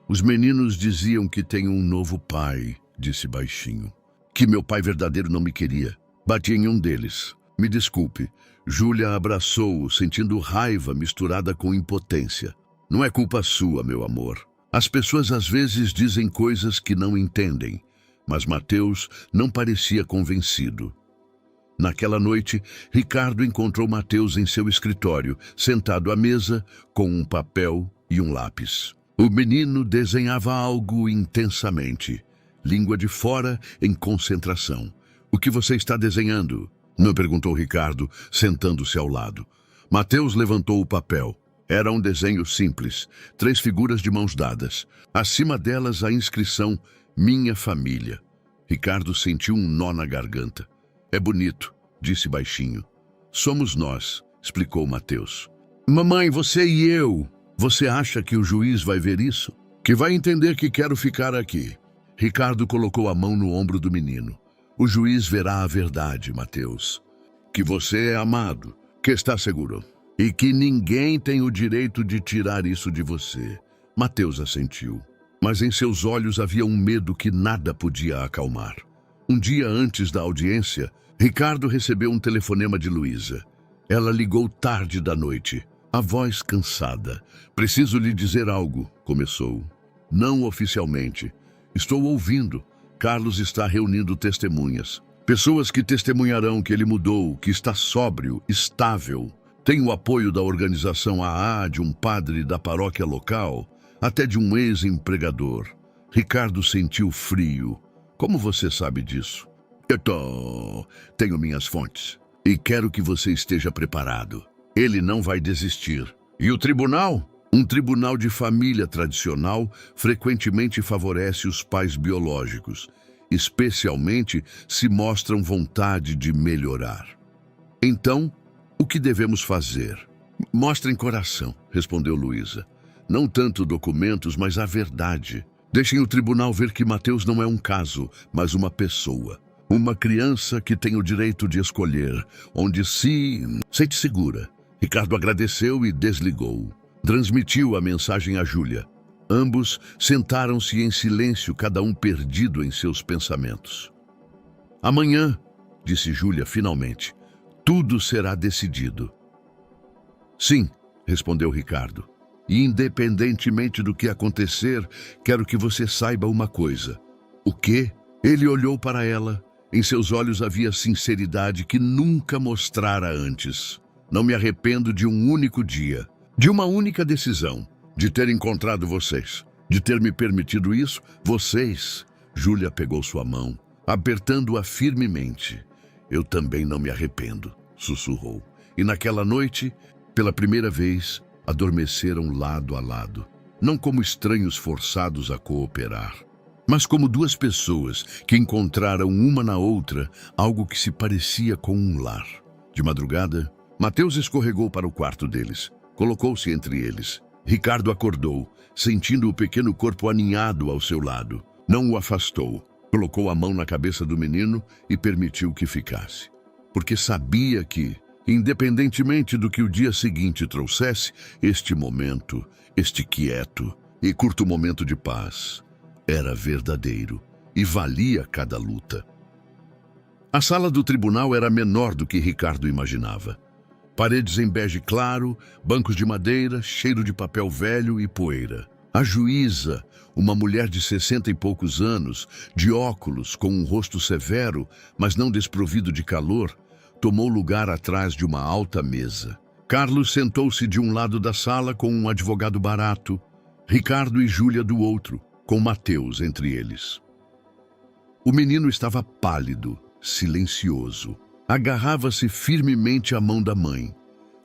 Os meninos diziam que tenho um novo pai, disse baixinho. Que meu pai verdadeiro não me queria. Bati em um deles. Me desculpe. Júlia abraçou-o, sentindo raiva misturada com impotência. Não é culpa sua, meu amor. As pessoas às vezes dizem coisas que não entendem, mas Mateus não parecia convencido. Naquela noite, Ricardo encontrou Mateus em seu escritório, sentado à mesa, com um papel e um lápis. O menino desenhava algo intensamente, língua de fora em concentração. O que você está desenhando? Não perguntou Ricardo, sentando-se ao lado. Mateus levantou o papel. Era um desenho simples, 3 figuras de mãos dadas. Acima delas a inscrição Minha Família. Ricardo sentiu um nó na garganta. É bonito, disse baixinho. Somos nós, explicou Mateus. Mamãe, você e eu. Você acha que o juiz vai ver isso? Que vai entender que quero ficar aqui. Ricardo colocou a mão no ombro do menino. O juiz verá a verdade, Mateus. Que você é amado, que está seguro. E que ninguém tem o direito de tirar isso de você. Mateus assentiu. Mas em seus olhos havia um medo que nada podia acalmar. Um dia antes da audiência, Ricardo recebeu um telefonema de Luísa. Ela ligou tarde da noite, a voz cansada. Preciso lhe dizer algo, começou. Não oficialmente. Estou ouvindo. Carlos está reunindo testemunhas. Pessoas que testemunharão que ele mudou, que está sóbrio, estável. Tem o apoio da organização AA, de um padre da paróquia local, até de um ex-empregador. Ricardo sentiu frio. Como você sabe disso? Tenho minhas fontes. E quero que você esteja preparado. Ele não vai desistir. E o tribunal? Um tribunal de família tradicional frequentemente favorece os pais biológicos, especialmente se mostram vontade de melhorar. Então, o que devemos fazer? Mostrem coração, respondeu Luísa. Não tanto documentos, mas a verdade. Deixem o tribunal ver que Mateus não é um caso, mas uma pessoa. Uma criança que tem o direito de escolher, onde se sente segura. Ricardo agradeceu e desligou. Transmitiu a mensagem a Júlia. Ambos sentaram-se em silêncio, cada um perdido em seus pensamentos. Amanhã, disse Júlia finalmente, tudo será decidido. Sim, respondeu Ricardo. E independentemente do que acontecer, quero que você saiba uma coisa. O quê? Ele olhou para ela. Em seus olhos havia sinceridade que nunca mostrara antes. Não me arrependo de um único dia, de uma única decisão, de ter encontrado vocês, de ter me permitido isso. Vocês, Júlia pegou sua mão, apertando-a firmemente. Eu também não me arrependo, sussurrou. E naquela noite, pela primeira vez, adormeceram lado a lado, não como estranhos forçados a cooperar, mas como duas pessoas que encontraram uma na outra algo que se parecia com um lar. De madrugada, Mateus escorregou para o quarto deles, colocou-se entre eles. Ricardo acordou, sentindo o pequeno corpo aninhado ao seu lado. Não o afastou, colocou a mão na cabeça do menino e permitiu que ficasse, porque sabia que, independentemente do que o dia seguinte trouxesse, este momento, este quieto e curto momento de paz, era verdadeiro e valia cada luta. A sala do tribunal era menor do que Ricardo imaginava. Paredes em bege claro, bancos de madeira, cheiro de papel velho e poeira. A juíza, uma mulher de 60 e poucos anos, de óculos, com um rosto severo, mas não desprovido de calor, tomou lugar atrás de uma alta mesa. Carlos sentou-se de um lado da sala com um advogado barato, Ricardo e Júlia do outro, com Mateus entre eles. O menino estava pálido, silencioso. Agarrava-se firmemente à mão da mãe.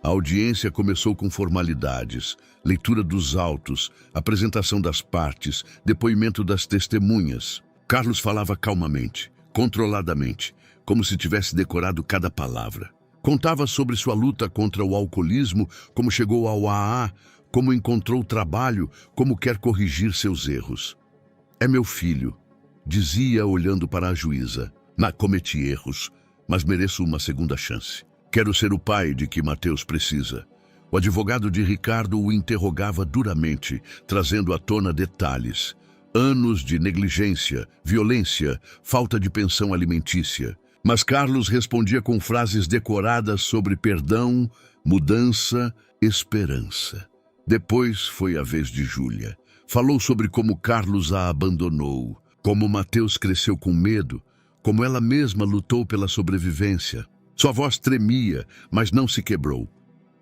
A audiência começou com formalidades, leitura dos autos, apresentação das partes, depoimento das testemunhas. Carlos falava calmamente, controladamente, como se tivesse decorado cada palavra. Contava sobre sua luta contra o alcoolismo, como chegou ao AA, como encontrou trabalho, como quer corrigir seus erros. É meu filho, dizia olhando para a juíza. Cometi erros, mas mereço uma segunda chance. Quero ser o pai de que Mateus precisa. O advogado de Ricardo o interrogava duramente, trazendo à tona detalhes. Anos de negligência, violência, falta de pensão alimentícia. Mas Carlos respondia com frases decoradas sobre perdão, mudança, esperança. Depois foi a vez de Júlia. Falou sobre como Carlos a abandonou, como Mateus cresceu com medo, como ela mesma lutou pela sobrevivência. Sua voz tremia, mas não se quebrou.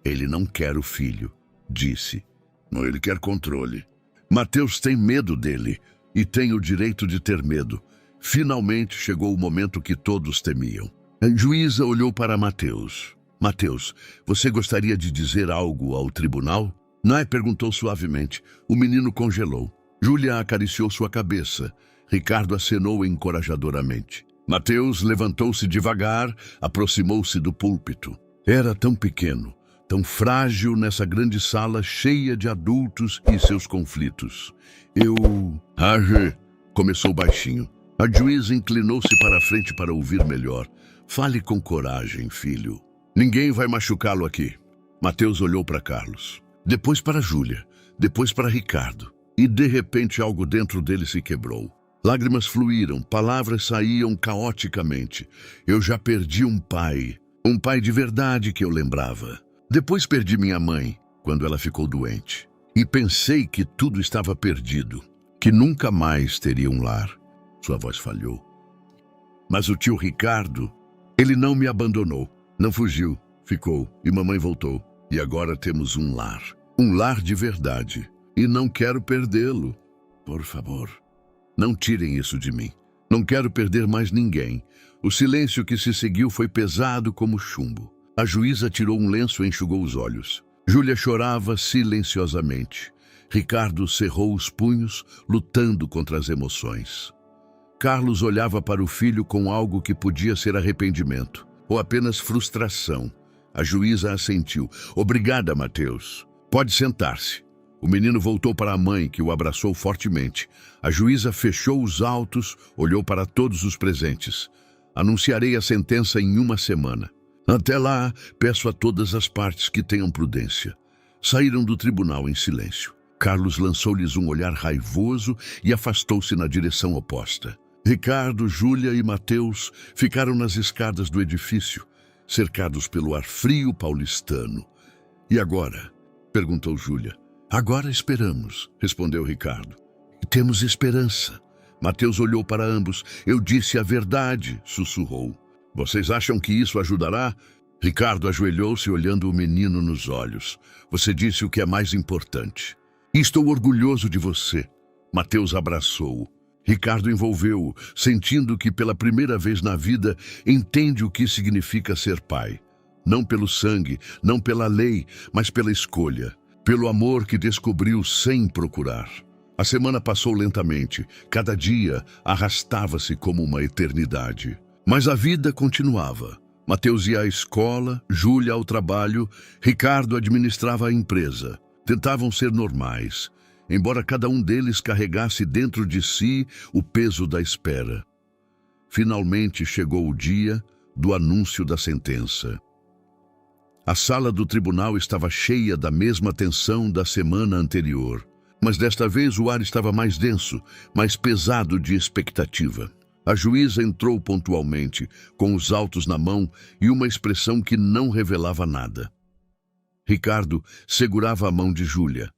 Ele não quer o filho, disse. Não, ele quer controle. Mateus tem medo dele e tem o direito de ter medo. Finalmente chegou o momento que todos temiam. A juíza olhou para Mateus. Mateus, você gostaria de dizer algo ao tribunal? Não, perguntou suavemente. O menino congelou. Júlia acariciou sua cabeça. Ricardo acenou encorajadoramente. Mateus levantou-se devagar, aproximou-se do púlpito. Era tão pequeno, tão frágil nessa grande sala cheia de adultos e seus conflitos. Começou baixinho. A juíza inclinou-se para a frente para ouvir melhor. Fale com coragem, filho. Ninguém vai machucá-lo aqui. Mateus olhou para Carlos. Depois para Júlia. Depois para Ricardo. E de repente algo dentro dele se quebrou. Lágrimas fluíram, palavras saíam caoticamente. Eu já perdi um pai de verdade que eu lembrava. Depois perdi minha mãe, quando ela ficou doente. E pensei que tudo estava perdido, que nunca mais teria um lar. Sua voz falhou. Mas o tio Ricardo, ele não me abandonou, não fugiu, ficou, e mamãe voltou. E agora temos um lar de verdade. E não quero perdê-lo. Por favor, não tirem isso de mim. Não quero perder mais ninguém. O silêncio que se seguiu foi pesado como chumbo. A juíza tirou um lenço e enxugou os olhos. Júlia chorava silenciosamente. Ricardo cerrou os punhos, lutando contra as emoções. Carlos olhava para o filho com algo que podia ser arrependimento, ou apenas frustração. A juíza assentiu. Obrigada, Mateus. Pode sentar-se. O menino voltou para a mãe, que o abraçou fortemente. A juíza fechou os autos, olhou para todos os presentes. Anunciarei a sentença em 1 semana. Até lá, peço a todas as partes que tenham prudência. Saíram do tribunal em silêncio. Carlos lançou-lhes um olhar raivoso e afastou-se na direção oposta. Ricardo, Júlia e Mateus ficaram nas escadas do edifício, cercados pelo ar frio paulistano. E agora? Perguntou Júlia. Agora esperamos, respondeu Ricardo. E temos esperança. Mateus olhou para ambos. Eu disse a verdade, sussurrou. Vocês acham que isso ajudará? Ricardo ajoelhou-se olhando o menino nos olhos. Você disse o que é mais importante. Estou orgulhoso de você. Mateus abraçou-o. Ricardo envolveu-o, sentindo que pela primeira vez na vida entende o que significa ser pai. Não pelo sangue, não pela lei, mas pela escolha. Pelo amor que descobriu sem procurar. A semana passou lentamente. Cada dia arrastava-se como uma eternidade. Mas a vida continuava. Mateus ia à escola, Júlia ao trabalho, Ricardo administrava a empresa. Tentavam ser normais, embora cada um deles carregasse dentro de si o peso da espera. Finalmente chegou o dia do anúncio da sentença. A sala do tribunal estava cheia da mesma tensão da semana anterior, mas desta vez o ar estava mais denso, mais pesado de expectativa. A juíza entrou pontualmente, com os autos na mão e uma expressão que não revelava nada. Ricardo segurava a mão de Júlia.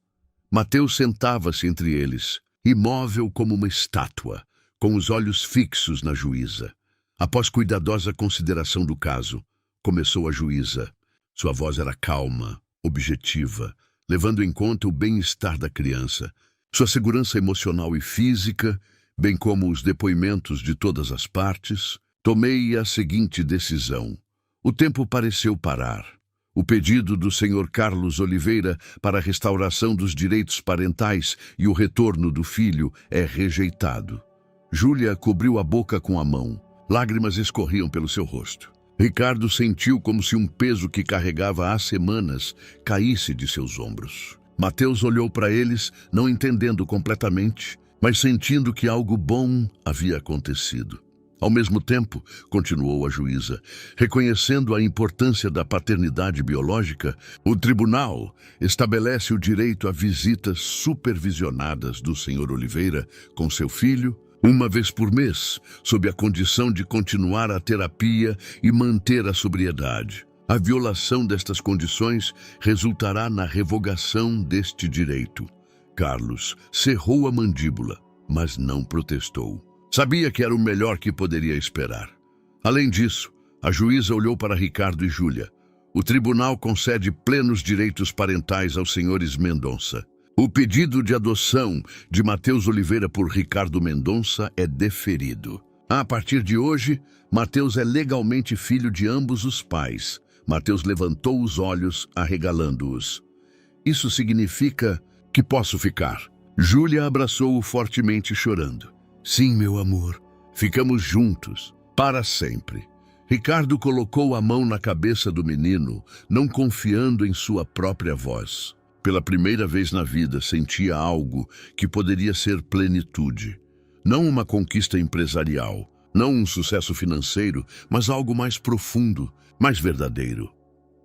Mateus sentava-se entre eles, imóvel como uma estátua, com os olhos fixos na juíza. Após cuidadosa consideração do caso, começou a juíza. Sua voz era calma, objetiva, levando em conta o bem-estar da criança, sua segurança emocional e física, bem como os depoimentos de todas as partes. Tomei a seguinte decisão. O tempo pareceu parar. O pedido do Sr. Carlos Oliveira para a restauração dos direitos parentais e o retorno do filho é rejeitado. Júlia cobriu a boca com a mão. Lágrimas escorriam pelo seu rosto. Ricardo sentiu como se um peso que carregava há semanas caísse de seus ombros. Mateus olhou para eles, não entendendo completamente, mas sentindo que algo bom havia acontecido. Ao mesmo tempo, continuou a juíza, reconhecendo a importância da paternidade biológica, o tribunal estabelece o direito a visitas supervisionadas do Sr. Oliveira com seu filho, 1 vez por mês, sob a condição de continuar a terapia e manter a sobriedade. A violação destas condições resultará na revogação deste direito. Carlos cerrou a mandíbula, mas não protestou. Sabia que era o melhor que poderia esperar. Além disso, a juíza olhou para Ricardo e Júlia. O tribunal concede plenos direitos parentais aos senhores Mendonça. O pedido de adoção de Mateus Oliveira por Ricardo Mendonça é deferido. A partir de hoje, Mateus é legalmente filho de ambos os pais. Mateus levantou os olhos, arregalando-os. Isso significa que posso ficar. Júlia abraçou-o fortemente, chorando. Sim, meu amor, ficamos juntos, para sempre. Ricardo colocou a mão na cabeça do menino, não confiando em sua própria voz. Pela primeira vez na vida, sentia algo que poderia ser plenitude. Não uma conquista empresarial, não um sucesso financeiro, mas algo mais profundo, mais verdadeiro.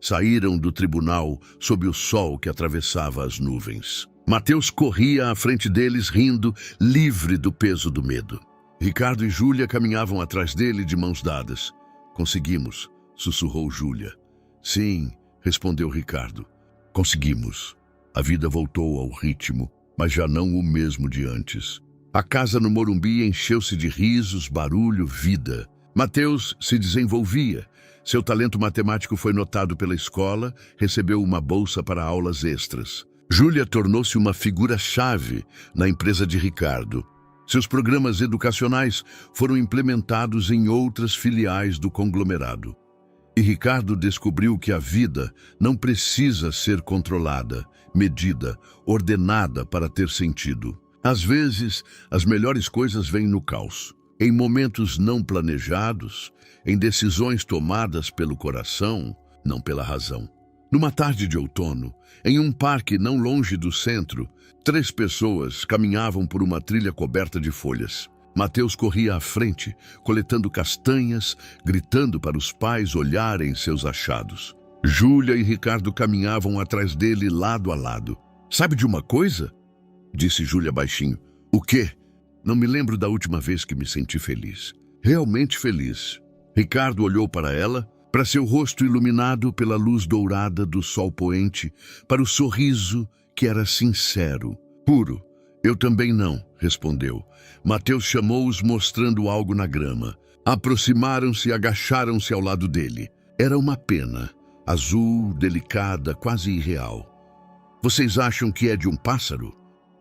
Saíram do tribunal sob o sol que atravessava as nuvens. Mateus corria à frente deles, rindo, livre do peso do medo. Ricardo e Júlia caminhavam atrás dele de mãos dadas. Conseguimos, sussurrou Júlia. Sim, respondeu Ricardo. Conseguimos. A vida voltou ao ritmo, mas já não o mesmo de antes. A casa no Morumbi encheu-se de risos, barulho, vida. Mateus se desenvolvia. Seu talento matemático foi notado pela escola, recebeu uma bolsa para aulas extras. Júlia tornou-se uma figura-chave na empresa de Ricardo. Seus programas educacionais foram implementados em outras filiais do conglomerado. E Ricardo descobriu que a vida não precisa ser controlada, medida, ordenada para ter sentido. Às vezes, as melhores coisas vêm no caos, em momentos não planejados, em decisões tomadas pelo coração, não pela razão. Numa tarde de outono, em um parque não longe do centro, 3 pessoas caminhavam por uma trilha coberta de folhas. Mateus corria à frente, coletando castanhas, gritando para os pais olharem seus achados. Júlia e Ricardo caminhavam atrás dele lado a lado. "Sabe de uma coisa?" disse Júlia baixinho. "O quê?" "Não me lembro da última vez que me senti feliz. Realmente feliz." Ricardo olhou para ela, para seu rosto iluminado pela luz dourada do sol poente, para o sorriso que era sincero, puro. "Eu também não", respondeu. Mateus chamou-os mostrando algo na grama. Aproximaram-se e agacharam-se ao lado dele. Era uma pena, azul, delicada, quase irreal. "Vocês acham que é de um pássaro?"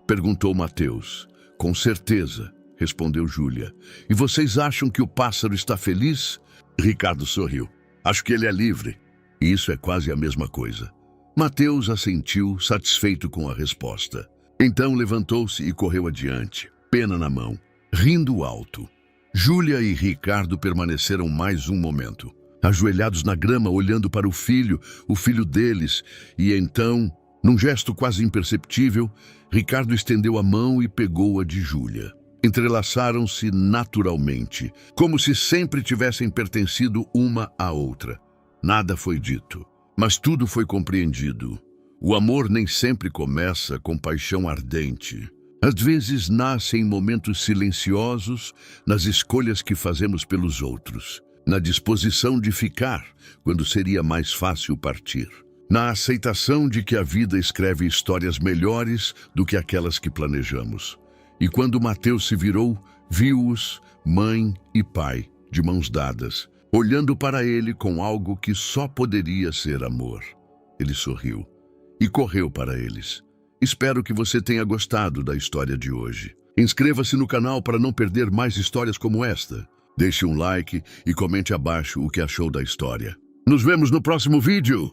perguntou Mateus. "Com certeza", respondeu Júlia. "E vocês acham que o pássaro está feliz?" Ricardo sorriu. "Acho que ele é livre." E isso é quase a mesma coisa. Mateus assentiu, satisfeito com a resposta. Então levantou-se e correu adiante, pena na mão, rindo alto. Júlia e Ricardo permaneceram mais um momento, ajoelhados na grama, olhando para o filho deles, e então, num gesto quase imperceptível, Ricardo estendeu a mão e pegou a de Júlia. Entrelaçaram-se naturalmente, como se sempre tivessem pertencido uma à outra. Nada foi dito, mas tudo foi compreendido. O amor nem sempre começa com paixão ardente. Às vezes nasce em momentos silenciosos, nas escolhas que fazemos pelos outros, na disposição de ficar quando seria mais fácil partir, na aceitação de que a vida escreve histórias melhores do que aquelas que planejamos. E quando Mateus se virou, viu-os, mãe e pai, de mãos dadas, olhando para ele com algo que só poderia ser amor. Ele sorriu e correu para eles. Espero que você tenha gostado da história de hoje. Inscreva-se no canal para não perder mais histórias como esta. Deixe um like e comente abaixo o que achou da história. Nos vemos no próximo vídeo!